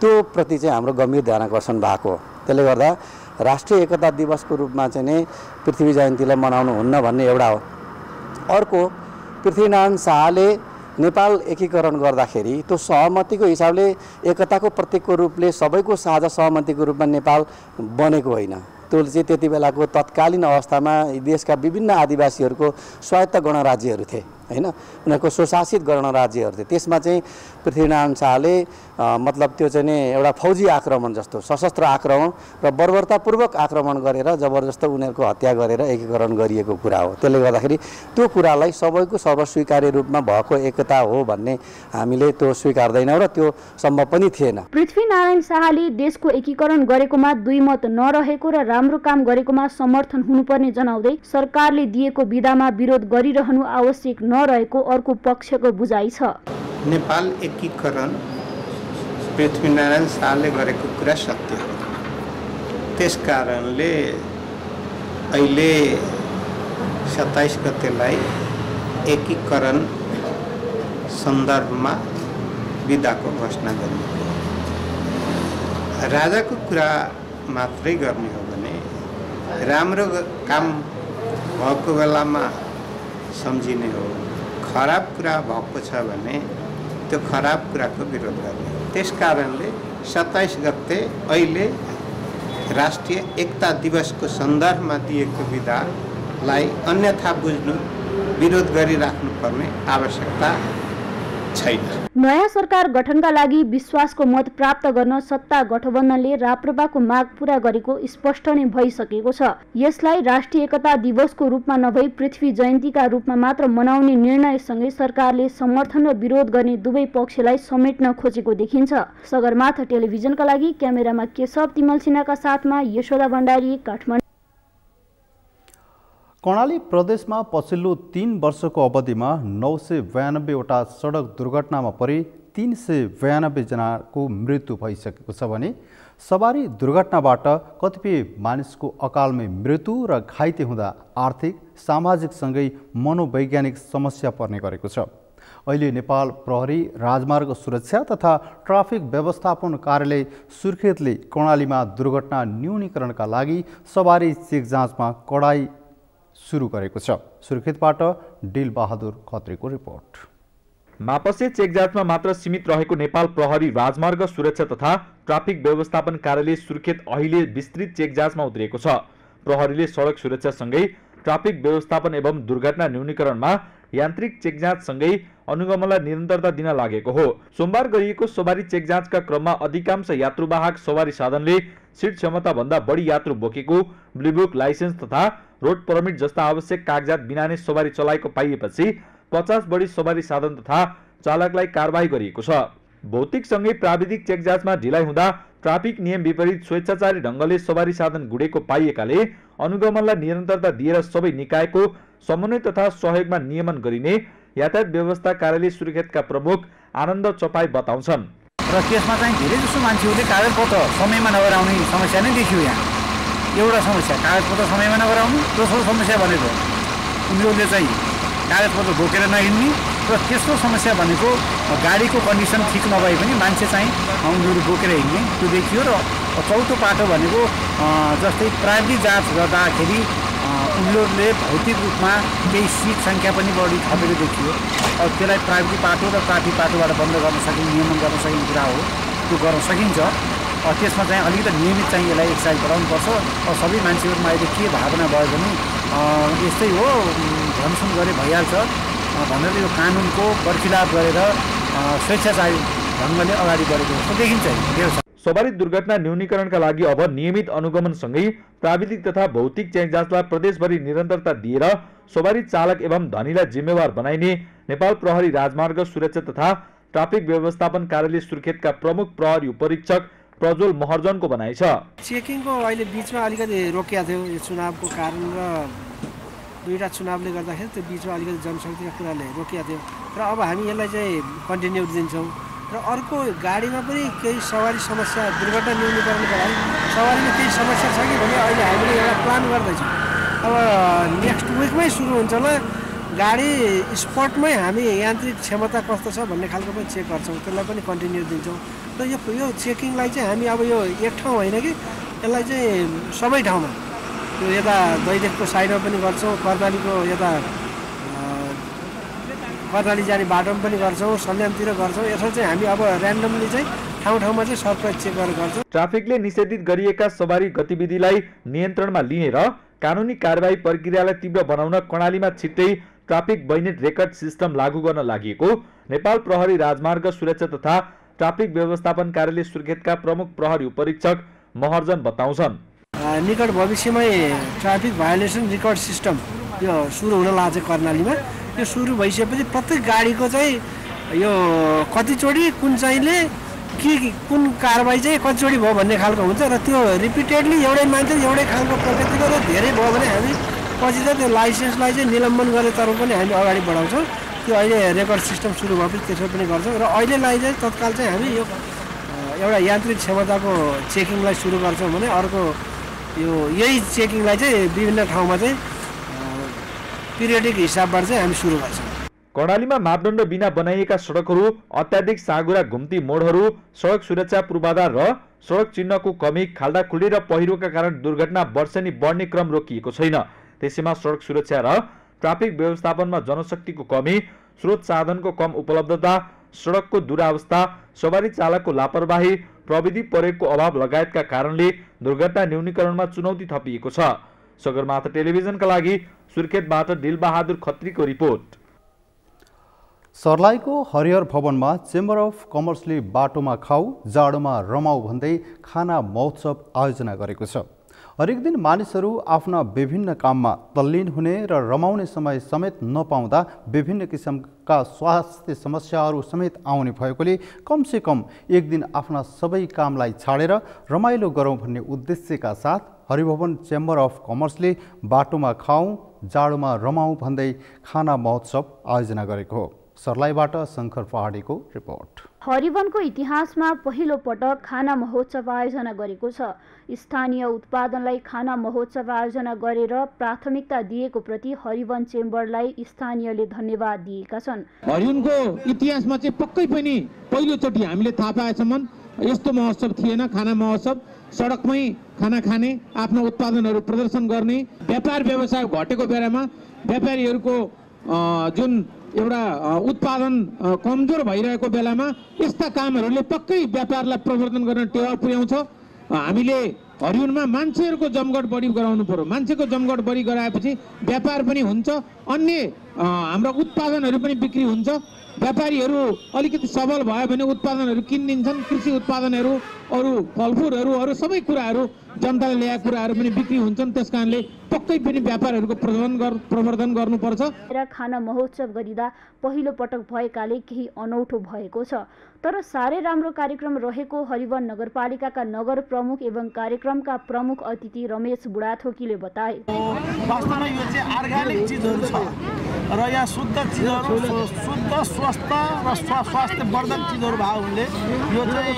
S18: त्यो प्रति चाहिँ हाम्रो गम्भीर ध्यानकर्षण भएको हो। त्यसले गर्दा राष्ट्रिय एकता दिवसको रूपमा चाहिँ नै पृथ्वी जयन्तीलाई मनाउनु हुन्न भन्ने एउटा हो। अर्को, पृथ्वीनारायण शाहले नेपाल एकीकरण गर्दाखेरि त्यो सहमतिको हिसाबले एकताको प्रतीकको रूपले सबैको साझा सहमतिको रूपमा नेपाल बनेको होइन। त्यो चाहिँ त्यति बेलाको तत्कालीन अवस्थामा देशका विभिन्न आदिवासीहरूको स्वायत्त गणराज्यहरू थिए हैन, उनीहरूको स्वशासित गणराज्यहरू थिए। त्यसमा चाहिँ पृथ्वीनारायण शाहले मतलब त्यो चाहिँ नि एउटा फौजी आक्रमण जस्तो सशस्त्र आक्रमण र बर्बरतापूर्वक आक्रमण गरेर जबरजस्त उनीहरूको हत्या गरेर एकीकरण गरिएको कुरा हो। त्यसले गर्दाखेरि त्यो कुरालाई सबैको सर्वस्वीकार्य रूपमा भएको एकता हो भन्ने हामीले त्यो स्वीकार्दैनौँ र त्यो सम्भव पनि थिएन।
S16: पृथ्वीनारायण शाहले देशको एकीकरण गरेकोमा दुई मत नरहेको र राम्रो काम गरेकोमा समर्थन हुनुपर्ने जनाउँदै सरकारले दिएको विधामा विरोध गरिरहनु आवश्यक नरहेको अर्को पक्षको बुझाइ छ।
S19: नेपाल एकीकरण पृथ्वीनारायण शाहले गरेको कुरा सत्य हो। त्यसकारणले अहिले 27 गतेलाई एकीकरण सन्दर्भमा विधाको घोषणा गरिएको। राजाको कुरा मात्रै गर्ने हो भने राम्रो काम भएको बेलामा सम्झिने हो, खराब कुरा भएको छ भने त्यो खराब कुराको विरोध गर्ने हो। त्यसकारणले 27 गते अहिले राष्ट्रिय एकता दिवसको सन्दर्भमा दिएको विधालाई अन्यथा बुझ्नु, विरोध गरिराख्नुपर्ने आवश्यकता छैन।
S16: नयाँ सरकार गठनका लागि विश्वासको मत प्राप्त गर्न सत्ता गठबन्धनले राप्रपाको माग पूरा गरेको स्पष्ट नै भइसकेको छ। यसलाई राष्ट्रिय एकता दिवसको रूपमा नभई पृथ्वी जयन्तीका रूपमा मात्र मनाउने निर्णयसँगै सरकारले समर्थन र विरोध गर्ने दुवै पक्षलाई समेट्न खोजेको देखिन्छ। सगरमाथा टेलिभिजनका लागि क्यामेरामा केशव तिमल सिन्हाका साथमा यशोदा भण्डारी, काठमाडौँ।
S1: कर्णाली प्रदेशमा पछिल्लो 3 वर्षको अवधिमा 992 वटा सडक दुर्घटनामा परि 392 जनाको मृत्यु भइसकेको छ भने सवारी दुर्घटनाबाट कतिपय मानिसको अकालमै मृत्यु र घाइते हुँदा आर्थिक, सामाजिकसँगै मनोवैज्ञानिक समस्या पर्ने गरेको छ। अहिले नेपाल प्रहरी राजमार्ग सुरक्षा तथा ट्राफिक व्यवस्थापन कार्यालय सुर्खेतले कर्णालीमा दुर्घटना न्यूनीकरणका लागि सवारी चेक जाँचमा कडाई सुरु गरेको छ। सुर्खेतबाट डिल बहादुर खत्रीको रिपोर्ट।
S20: मापसे चेक जाँचमा मात्र सीमित रहेको नेपाल प्रहरी राजमार्ग सुरक्षा तथा ट्राफिक व्यवस्थापन कार्यालय सुर्खेत अहिले विस्तृत चेक जाँचमा उत्रिएको छ। प्रहरीले सडक सुरक्षासँगै ट्राफिक व्यवस्थापन एवं दुर्घटना न्यूनीकरणमा यान्त्रिक चेक जाँचसँगै अनुगमनलाई निरन्तरता दिन लागेको हो। सोमबार गरिएको सवारी चेक जाँचका क्रममा अधिकांश यात्रुवाहक सवारी साधनले सीट क्षमता भन्दा बढी यात्रु बोकेको, ब्लू बुक, लाइसेन्स तथा रोड परमिट जस्ता आवश्यक कागजात बिना नै सवारी चलाएको पाइएपछि 50 बढी सवारी साधन तथा चालकलाई कारबाही गरिएको छ। भौतिकसँगै प्राविधिक चेक जाँचमा ढिलाइ हुँदा ट्राफिक नियम विपरीत स्वेच्छाचारी ढङ्गले सवारी साधन गुडेको पाइएकाले अनुगमनलाई निरन्तरता दिएर सबै निकायको समन्वय तथा सहयोगमा नियमन गरिने यातायात व्यवस्था कार्यालय सुर्खेतका प्रमुख आनन्द चपाई बताउँछन्।
S21: र त्यसमा चाहिँ धेरै जसो मान्छेहरूले कागजपत्र समयमा नगराउने समस्या नै देखियो। यहाँ एउटा समस्या कागजपत्र समयमा नगराउनु, दोस्रो समस्या भनेको उनीहरूले चाहिँ कागजपत्र बोकेर नहिँड्ने र तेस्रो समस्या भनेको गाडीको कन्डिसन ठिक नभए पनि मान्छे चाहिँ उनीहरू बोकेर हिँड्ने त्यो देखियो। र चौथो पाटो भनेको जस्तै प्राविधिक जाँच गर्दाखेरि उनीहरूले भौतिक रूपमा केही सिट सङ्ख्या पनि बढी थपेको देखियो। त्यसलाई प्राविधिक पाटो र ट्राफिक पाटोबाट बन्द गर्न सकिने, नियमन गर्न सकिने कुरा हो, त्यो गर्न सकिन्छ। त्यसमा चाहिँ अलिकति नियमित चाहिँ यसलाई एक्सर्साइज गराउनुपर्छ। सबै मान्छेहरूमा अहिले के भावना भयो भने यस्तै हो, भनसुन गरे भइहाल्छ भनेर यो कानुनको बर्खिलाप गरेर स्वेच्छाचारी ढङ्गले अगाडि बढेको जस्तो देखिन्छ।
S20: सवारी दुर्घटना न्यूनीकरणका लागि अब नियमित अनुगमनसँगै प्राविधिक तथा भौतिक चेक जाँचलाई प्रदेशभरि निरन्तरता दिएर सवारी चालक एवं धनीलाई जिम्मेवार बनाइने नेपाल प्रहरी राजमार्ग सुरक्षा तथा ट्राफिक व्यवस्थापन कार्यालय सुर्खेतका प्रमुख प्रहरी उपरीक्षक प्रज्वल महर्जनको भनाइ छ।
S22: चेकिङको अहिले बिचमा अलिकति रोकिएको थियो यो चुनावको कारण र दुईवटा चुनावले गर्दाखेरि त्यो बिचमा अलिकति जनशक्तिका कुराले रोकिएको थियो र अब हामी यसलाई चाहिँ कन्टिन्यू दिन्छौँ। र अर्को गाडीमा पनि केही सवारी समस्या दुर्घटना न्यूनीकरणको लागि सवारीमा केही समस्या छ कि भने अहिले हामीले एउटा प्लान गर्दैछौँ। अब नेक्स्ट विकमै सुरु हुन्छ होला, गाडी स्पटमै हामी यान्त्रिक क्षमता कस्तो छ भन्ने खालको पनि चेक गर्छौँ, त्यसलाई पनि कन्टिन्यू दिन्छौँ। र यो चेकिङलाई चाहिँ हामी अब यो एक ठाउँ होइन कि यसलाई चाहिँ सबै ठाउँमा यो यता दैलेखको साइडमा पनि गर्छौँ, कर्णालीको यता कर्णाली जाने बाटोमा पनि गर्छौँ, सल्यानतिर गर्छौँ। यसो चाहिँ हामी अब ऱ्यान्डमली चाहिँ ठाउँ ठाउँमा चाहिँ सरप्राइज चेक गरेर गर्छौँ।
S20: ट्राफिकले निषेधित गरिएका सवारी गतिविधिलाई नियन्त्रणमा लिने र कानुनी कारबाही प्रक्रियालाई तीव्र बनाउन कर्णालीमा छिट्टै ट्राफिक बैनेट रेकर्ड सिस्टम लागू गर्न लागि नेपाल प्रहरी राजमार्ग सुरक्षा तथा ट्राफिक व्यवस्थापन कार्यालय सुर्खेतका प्रमुख प्रहरी उपरीक्षक महर्जन बताउँछन्।
S22: निकट भविष्यमै ट्राफिक भायोलेसन रेकर्ड सिस्टम यो सुरु हुन लाग्छ कर्णालीमा। यो सुरु भइसकेपछि प्रत्येक गाडीको चाहिँ यो कतिचोटि कुन चाहिँले कुन कारबाही चाहिँ कतिचोटि भयो भन्ने खालको हुन्छ र त्यो रिपिटेडली एउटै मान्छे एउटै खालको प्रकृतिको र धेरै भयो भने हामी पछि चाहिँ त्यो लाइसेन्सलाई चाहिँ निलम्बन गरेतर्फ पनि हामी अगाडि बढाउँछौँ। त्यो अहिले रेकर्ड सिस्टम सुरु भएपछि त्यसो पनि गर्छौँ र अहिलेलाई चाहिँ तत्काल चाहिँ हामी यो एउटा यान्त्रिक क्षमताको चेकिङलाई सुरु गर्छौँ भने अर्को यही चेकिङलाई चाहिँ विभिन्न ठाउँमा चाहिँ पिरियडिक हिसाबबाट चाहिँ हामी सुरु गर्छौँ।
S20: कर्णालीमा मापदण्ड बिना बनाइएका सडकहरू, अत्याधिक साँघुरा घुम्ती मोडहरू, सडक सुरक्षा पूर्वाधार र सडक चिन्हको कमी, खाल्डाखुल्डी र पहिरोका कारण दुर्घटना वर्षेनी बढ्ने क्रम रोकिएको छैन। त्यसैमा सडक सुरक्षा र ट्राफिक व्यवस्थापनमा जनशक्तिको कमी, स्रोत साधनको कम उपलब्धता, सडकको दुरावस्था, सवारी चालकको लापरवाही, प्रविधि प्रयोगको अभाव लगायतका कारणले दुर्घटना न्यूनीकरणमा चुनौती थपिएको छ। सगरमाथा टेलिभिजनका लागि सुर्खेतबाट दिलबहादुर खत्रीको रिपोर्ट।
S1: सर्लाहीको हरिहर भवनमा चेम्बर अफ कमर्सले बाटोमा खाऊ जाडोमा रमाऊ भन्दै खाना महोत्सव आयोजना गरेको छ। हरेक दिन मानिसहरू आफ्ना विभिन्न काममा तल्लीन हुने र रमाउने समय समेत नपाउँदा विभिन्न किसिमका स्वास्थ्य समस्याहरू समेत आउने भएकोले कमसेकम एक दिन आफ्ना सबै कामलाई छाडेर रमाइलो गरौँ भन्ने उद्देश्यका साथ हरिभवन चेम्बर अफ कमर्सले बाटोमा खाऊ जाडोमा रमाऊ भन्दै खाना महोत्सव आयोजना गरेको हो। सर्लाहीबाट शङ्कर पहाडीको रिपोर्ट।
S16: हरिवनको इतिहासमा पहिलो पटक खाना महोत्सव आयोजना गरेको छ। स्थानीय उत्पादनलाई खाना महोत्सव आयोजना गरेर प्राथमिकता दिएको प्रति हरिवन चेम्बरलाई स्थानीयले धन्यवाद दिएका छन्।
S4: हरिवनको इतिहासमा चाहिँ पक्कै पनि पहिलोचोटि हामीले थाहा पाएछौँ यस्तो महोत्सव थिएन। खाना महोत्सव सडकमै खाना खाने, आफ्ना उत्पादनहरू प्रदर्शन गर्ने, व्यापार व्यवसाय घटेको बेलामा व्यापारीहरूको जुन एउटा उत्पादन कमजोर भइरहेको बेलामा यस्ता कामहरूले पक्कै व्यापारलाई प्रवर्धन गर्न टेवा पुर्याउँछ। हामीले हरिवनमा मान्छेहरूको जमघट बढी गराउनु पर्यो। मान्छेको जमघट बढी गराएपछि व्यापार पनि हुन्छ, अन्य हाम्रा उत्पादनहरू पनि बिक्री हुन्छ। व्यापारीहरू अलिकति सबल भयो भने उत्पादनहरू किनिदिन्छन्। कृषि उत्पादनहरू, अरू फलफुलहरू, अरू सबै कुराहरू जनताले ल्याएका कुराहरू पनि बिक्री हुन्छन्। त्यस कारणले पक्कै पनि व्यापारहरूको प्रवर्धन गर्नुपर्छ।
S16: र खाना महोत्सव गरिँदा पहिलो पटक भएकाले केही अनौठो भएको छ। तर साह्रै राम्रो कार्यक्रम रहेको हरिवन नगरपालिकाका नगर प्रमुख एवं कार्यक्रमका प्रमुख अतिथि रमेश बुढाथोकीले बताए।
S5: वास्तवमा यो चाहिँ अर्ग्यानिक चिजहरू छ र यहाँ शुद्ध चिजहरू, शुद्ध स्वस्थ र स्वास्थ्यवर्धक चिजहरू भएको हुनाले यो चाहिँ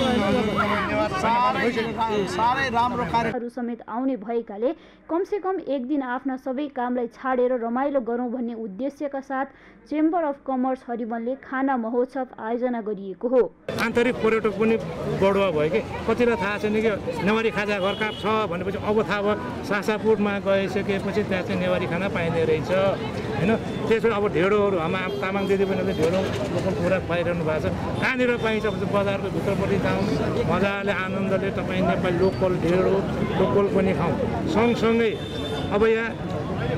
S5: साह्रै राम्रो कार्यहरू
S16: समेत आउने भएकाले कमसेकम एक दिन आफ्ना सबै कामलाई छाडेर रमाइलो गरौँ भन्ने उद्देश्यका साथ चेम्बर अफ कमर्स हरिवनले खाना महोत्सव आयोजना गरिएको हो।
S5: आन्तरिक पर्यटक पनि बढुवा भयो कि कतिलाई थाहा छैन कि नेवारी खाजा घर कहाँ छ भनेपछि अब थाहा भयो। सासापुरमा गइसकेपछि त्यहाँ चाहिँ नेवारी खाना पाइने रहेछ होइन। त्यसपछि अब ढेँडोहरू हाम्रो तामाङ दिदीबहिनीले ढेँडो लोकल कुरा पाइरहनु भएको छ। कहाँनिर पाइन्छ भने बजारको भित्रपट्टि जाउँ, मजाले आनन्दले तपाईँ नेपाली लोकल ढेँडो लोकल पनि खाउँ। सँगसँगै अब यहाँ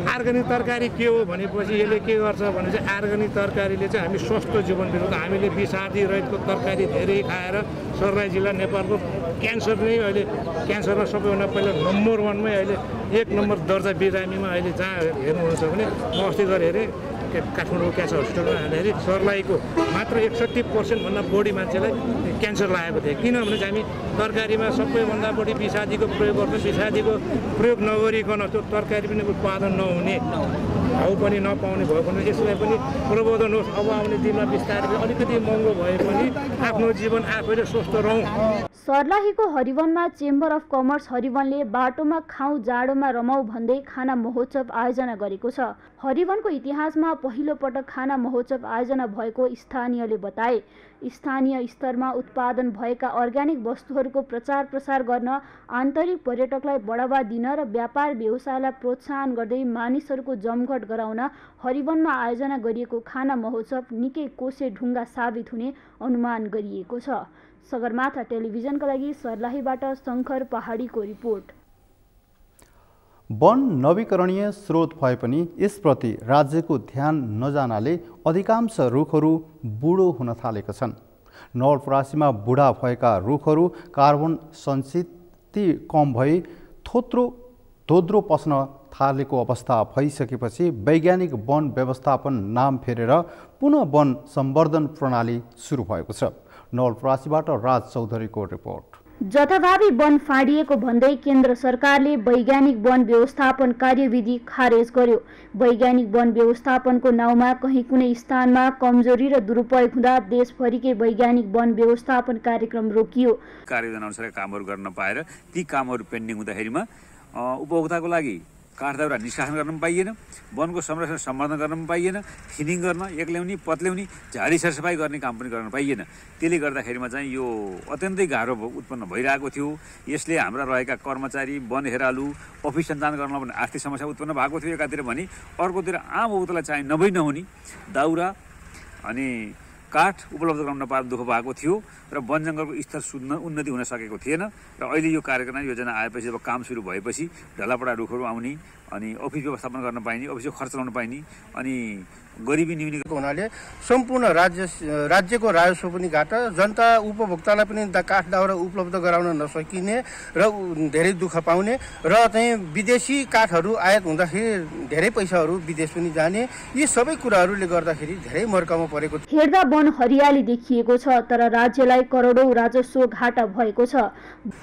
S5: अर्ग्यानिक तरकारी के हो भनेपछि यसले के गर्छ भने चाहिँ अर्ग्यानिक तरकारीले चाहिँ हामी स्वस्थ जीवन बिताउँछ। हामीले विषादी रहितको तरकारी धेरै खाएर सर्लाही जिल्ला नेपालको क्यान्सर नै अहिले क्यान्सरमा सबैभन्दा पहिला नम्बर 1मै अहिले 1 नम्बर दर्जा बिरामीमा अहिले जहाँ हेर्नुहुन्छ भने म अस्ति गएर हेरेँ काठमाडौँ क्यान्सर हस्पिटलमा हेर्दाखेरि सर्लाहीको मात्र 61% भन्दा बढी मान्छेलाई क्यान्सर लागेको थियो। किनभने चाहिँ हामी तरकारीमा सबैभन्दा बढी विषादीको प्रयोग गर्छौँ। विषादीको प्रयोग नगरिकन त्यो तरकारी पनि उत्पादन नहुने, भाउ पनि नपाउने भयो भने यसलाई पनि प्रबोधन होस्। अब आउने दिनमा बिस्तारै अलिकति महँगो भए पनि आफ्नो जीवन आफैले स्वस्थ रहौँ।
S16: सर्लाहीको हरिवनमा चेम्बर अफ कमर्स हरिवनले बाटोमा खाऊ जाडोमा रमाऊ भन्दै खाना महोत्सव आयोजना गरेको छ। हरिवनको इतिहासमा पहिलो पटक खाना महोत्सव आयोजना भएको स्थानीयले बताए। स्थानीय स्तरमा उत्पादन भएका अर्ग्यानिक वस्तुहरूको प्रचार प्रसार गर्न, आन्तरिक पर्यटकलाई बढावा दिन र व्यापार व्यवसायलाई प्रोत्साहन गर्दै मानिसहरूको जमघट गराउन हरिवनमा आयोजना गरिएको खाना महोत्सव निकै कोसे ढुङ्गा साबित हुने अनुमान गरिएको छ। सगरमाथा टेलिभिजनका लागि सर्लाहीबाट शङ्कर पहाडीको रिपोर्ट।
S1: वन नवीकरणीय स्रोत भए पनि यसप्रति राज्यको ध्यान नजानाले अधिकांश रुखहरू बुढो हुन थालेका छन्। नवलपरासीमा बुढा भएका रुखहरू कार्बन सञ्चित कम भई दोद्रो पस्न थालेको अवस्था भइसकेपछि वैज्ञानिक वन व्यवस्थापन नाम फेरेर पुनः वन सम्वर्धन प्रणाली सुरु भएको छ। नवलपरासीबाट राज चौधरीको रिपोर्ट।
S16: जथाभावी वन फाँडिएको भन्दै केन्द्र सरकारले वैज्ञानिक वन व्यवस्थापन कार्यविधि खारेज गर्यो। वैज्ञानिक वन व्यवस्थापनको नाउँमा कहीँ कुनै स्थानमा कमजोरी र दुरुपयोग हुँदा देशभरिकै वैज्ञानिक वन व्यवस्थापन कार्यक्रम रोकियो।
S6: कार्ययोजना अनुसार कामहरू गर्न नपाएर ती कामहरू पेन्डिङ हुँदाखेरिमा उपभोक्ताको लागि काठ दाउरा निष्कासन गर्न पनि पाइएन, वनको संरक्षण सम्वर्धन गर्न पनि पाइएन, थिनिङ गर्न, एक ल्याउने, पत्ल्याउने, झाडी सरसफाई गर्ने काम पनि गर्न पाइएन। त्यसले गर्दाखेरिमा चाहिँ यो अत्यन्तै गाह्रो उत्पन्न भइरहेको थियो। यसले हाम्रा रहेका कर्मचारी, वन हेरालु, अफिस सञ्चालन गर्नमा पनि आर्थिक समस्या उत्पन्न भएको थियो एकातिर भने, अर्कोतिर आम उपभोक्तालाई चाहिँ नहुने दाउरा अनि काठ उपलब्ध गराउन नपाएर दुःख भएको थियो र वन जङ्गलको स्तर उन्नति हुन सकेको थिएन। र अहिले यो कार्यक्रम योजना आएपछि जब काम सुरु भएपछि ढलापडा रुखहरू आउने अनि अफिस व्यवस्थापन गर्न पाइने, अफिसको खर्च लगाउन पाइने अनि गरिबी न्यूनी
S7: हुनाले सम्पूर्ण राज्यको राजस्व पनि घाटा, जनता उपभोक्तालाई पनि काठ दाउरा उपलब्ध गराउन नसकिने र धेरै दुःख पाउने र चाहिँ विदेशी काठहरू आयात हुँदाखेरि धेरै पैसाहरू विदेश पनि जाने, यी सबै कुराहरूले गर्दाखेरि धेरै मर्कामा परेको छ।
S16: हेर्दा वन हरियाली देखिएको छ तर राज्यलाई करोडौं राजस्व घाटा भएको छ।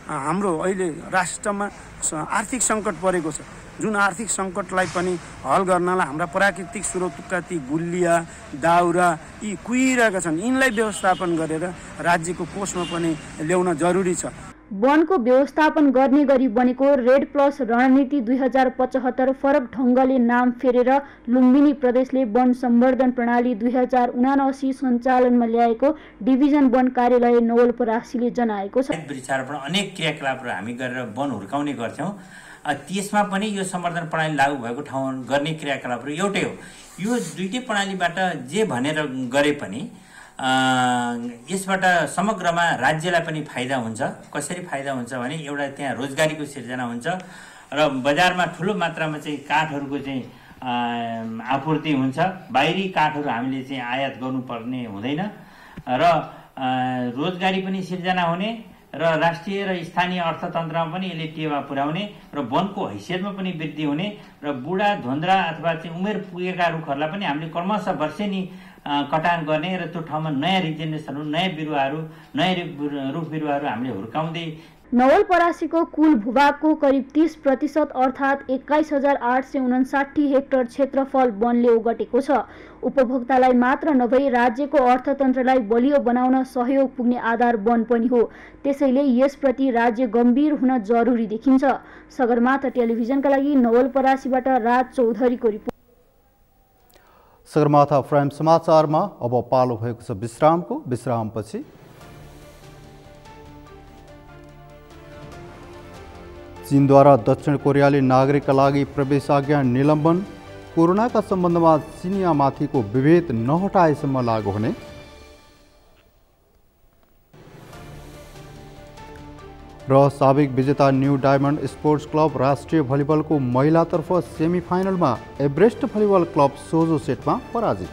S23: हाम्रो अहिले राष्ट्रमा आर्थिक सङ्कट परेको छ, जुन आर्थिक सङ्कटलाई पनि हल गर्नलाई हाम्रा प्राकृतिक स्रोतका ती गुलिया दाउरा यी कुहिरहेका छन्, यिनलाई व्यवस्थापन गरेर राज्यको कोषमा पनि ल्याउन जरुरी छ।
S16: वनको व्यवस्थापन गर्ने गरी बनेको रेड प्लस रणनीति 2075 फरक ढङ्गले नाम फेरेर लुम्बिनी प्रदेशले वन सम्वर्धन प्रणाली 2079 सञ्चालनमा ल्याएको डिभिजन वन कार्यालय नवलपरासीले जनाएको छ।
S24: वृक्षारोपण अनेक क्रियाकलापहरू हामी गरेर वन हुर्काउने गर्थ्यौँ, त्यसमा पनि यो सम्वर्धन प्रणाली लागू भएको ठाउँ गर्ने क्रियाकलापहरू एउटै हो। यो दुईटै प्रणालीबाट जे भनेर गरे पनि यसबाट समग्रमा राज्यलाई पनि फाइदा हुन्छ। कसरी फाइदा हुन्छ भने एउटा त्यहाँ रोजगारीको सिर्जना हुन्छ र बजारमा ठुलो मात्रामा चाहिँ काठहरूको चाहिँ आपूर्ति हुन्छ। बाहिरी काठहरू हामीले चाहिँ आयात गर्नुपर्ने हुँदैन र रोजगारी पनि सिर्जना हुने र राष्ट्रिय र स्थानीय अर्थतन्त्रमा पनि यसले टेवा पुर्याउने र वनको हैसियतमा पनि वृद्धि हुने र बुढा धोन्द्रा अथवा चाहिँ उमेर पुगेका रुखहरूलाई पनि हामीले क्रमशः वर्षेनी कटान गर्ने र त्यो ठाउँमा नयाँ रिजेनेरेसनहरू, नयाँ बिरुवाहरू, नयाँ रुख बिरुवाहरू हामीले हुर्काउँदै।
S16: नवलपरासीको कुल भूभागको करिब 30% अर्थात् 21,859 हेक्टर क्षेत्रफल वनले ओगटेको छ। उपभोक्तालाई मात्र नभई राज्यको अर्थतन्त्रलाई बलियो बनाउन सहयोग पुग्ने आधार वन पनि हो। त्यसैले यसप्रति राज्य गम्भीर हुन जरुरी देखिन्छ। सगरमाथा टेलिभिजनका लागि नवलपरासीबाट राज चौधरीको रिपोर्ट।
S1: सगरमाथा प्राइम समाचारमा अब पालो भएको छ विश्रामको। विश्रामपछि चीनद्वारा दक्षिण कोरियाली नागरिकका लागि प्रवेशाज्ञा निलम्बन, कोरोनाका सम्बन्धमा चिनियामाथिको विभेद नहटाएसम्म लागू हुने, र साबिक विजेता न्यू डायमन्ड स्पोर्ट्स क्लब राष्ट्रिय भलिबलको महिलातर्फ सेमिफाइनलमा एभरेस्ट भलिबल क्लब सोझो सेटमा पराजित।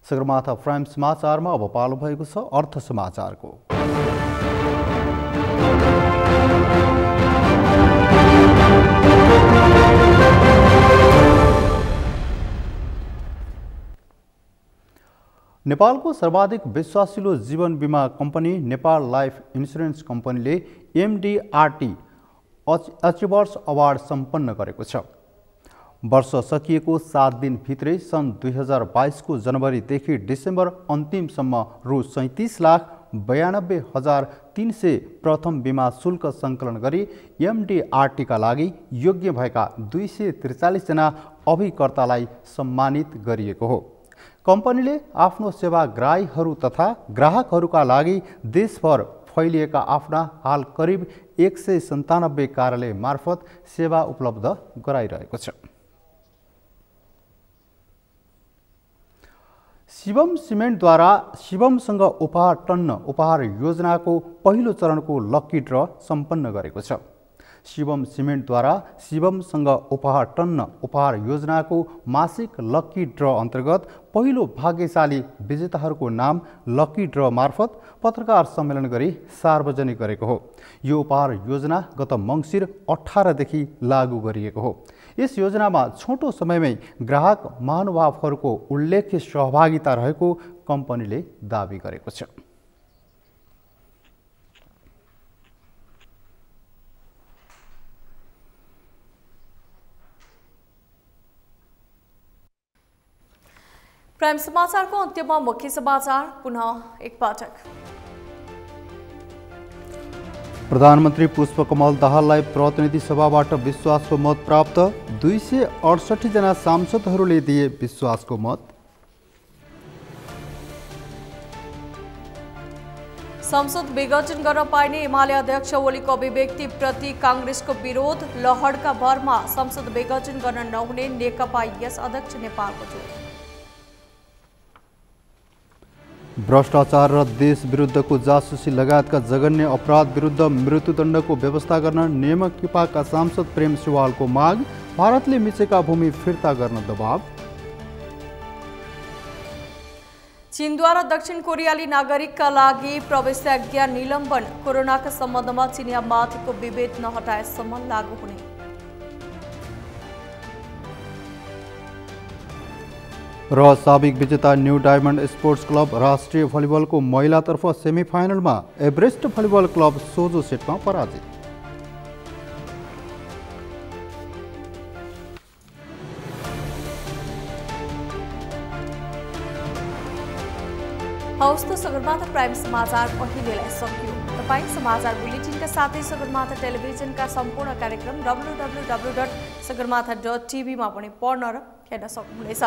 S1: सगरमाथा प्राइम समाचारमा अब पालो भएको छ अर्थ समाचारको। नेपालको सर्वाधिक विश्वासिलो जीवन बीमा कम्पनी नेपाल लाइफ इन्सुरेन्स कम्पनीले एमडीआरटी अचिभर्स अवार्ड सम्पन्न गरेको छ। वर्ष सकिएको 7 दिनभित्रै सन् 2022 को जनवरीदेखि डिसेम्बर अन्तिमसम्म रु 37,92,300 प्रथम बीमा शुल्क सङ्कलन गरी एमडीआरटीका लागि योग्य भएका 243 जना अभिकर्तालाई सम्मानित गरिएको हो। कम्पनीले आफ्नो सेवाग्राहीहरू तथा ग्राहकहरूका लागि देशभर फैलिएका आफ्ना हाल करिब 197 कार्यालय मार्फत सेवा उपलब्ध गराइरहेको छ। शिवम सिमेन्टद्वारा शिवमसँग उपहार टन्न उपहार योजनाको पहिलो चरणको लक्की ड्र सम्पन्न गरेको छ। शिवम सिमेन्टद्वारा शिवमसँग उपहार टन्न उपहार योजनाको मासिक लक्की ड्र अन्तर्गत पहिलो भाग्यशाली विजेताहरूको नाम लक्की ड्र मार्फत पत्रकार सम्मेलन गरी सार्वजनिक गरेको हो। यो उपहार योजना गत मङ्सिर 18 देखि लागू गरिएको हो। यस योजनामा छोटो समयमै ग्राहक महानुभावहरूको उल्लेख्य सहभागिता रहेको कम्पनीले दाबी गरेको छ।
S2: प्राइम समाचारको अन्त्यमा मुख्य समाचार पुनः एकपटक।
S1: प्रधानमन्त्री पुष्पकमल दाहाललाई प्रतिनिधि सभाबाट विश्वासको मत प्राप्त। 268 जना सांसदहरूले दिए विश्वासको मत।
S2: संसद विघटन गर्न पाइने एमाले अध्यक्ष ओलीको अभिव्यक्ति प्रति कांग्रेसको विरोध। लहडका भरमा संसद विघटन गर्न नहुने नेकपा यस अध्यक्ष नेपालको जोड।
S1: भ्रष्टाचार र देश विरुद्धको जासुसी लगायतका जघन्य अपराध विरुद्ध मृत्युदण्डको व्यवस्था गर्न नेकपाका सांसद प्रेम सुवालको माग। भारतले मिचेका भूमि फिर्ता गर्न दबाव।
S2: चीनद्वारा दक्षिण कोरियाली नागरिकका लागि प्रवेशाज्ञा निलम्बन। कोरोनाका सम्बन्धमा चीनिया माथिको विभेद नहटाएसम्म लागू हुने।
S1: र साबिक विजेता न्यू डायमन्ड स्पोर्ट्स क्लब राष्ट्रिय भलिबलको महिलातर्फ सेमिफाइनलमा एभरेस्ट भलिबल क्लब सोझो सेटमा पराजित।
S2: हवस् त सगरमाथा प्राइम समाचार अहिलेलाई सकियो। तपाईँ समाचार बुलेटिनका साथै सगरमाथा टेलिभिजनका सम्पूर्ण कार्यक्रम www.sagarmatha.tv मा पनि पढ्न र हेर्न सक्नुहुनेछ।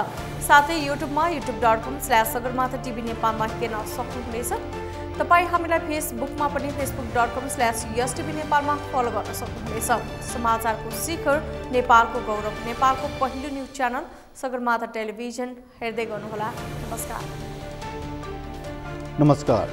S2: साथै युट्युबमा youtube.com/sagarmathatv नेपालमा हेर्न सक्नुहुनेछ। तपाईँ हामीलाई फेसबुकमा पनि facebook.com/yastv नेपालमा फलो गर्न सक्नुहुनेछ। समाचारको शिखर नेपालको गौरव नेपालको पहिलो न्युज च्यानल सगरमाथा टेलिभिजन हेर्दै गर्नुहोला। नमस्कार।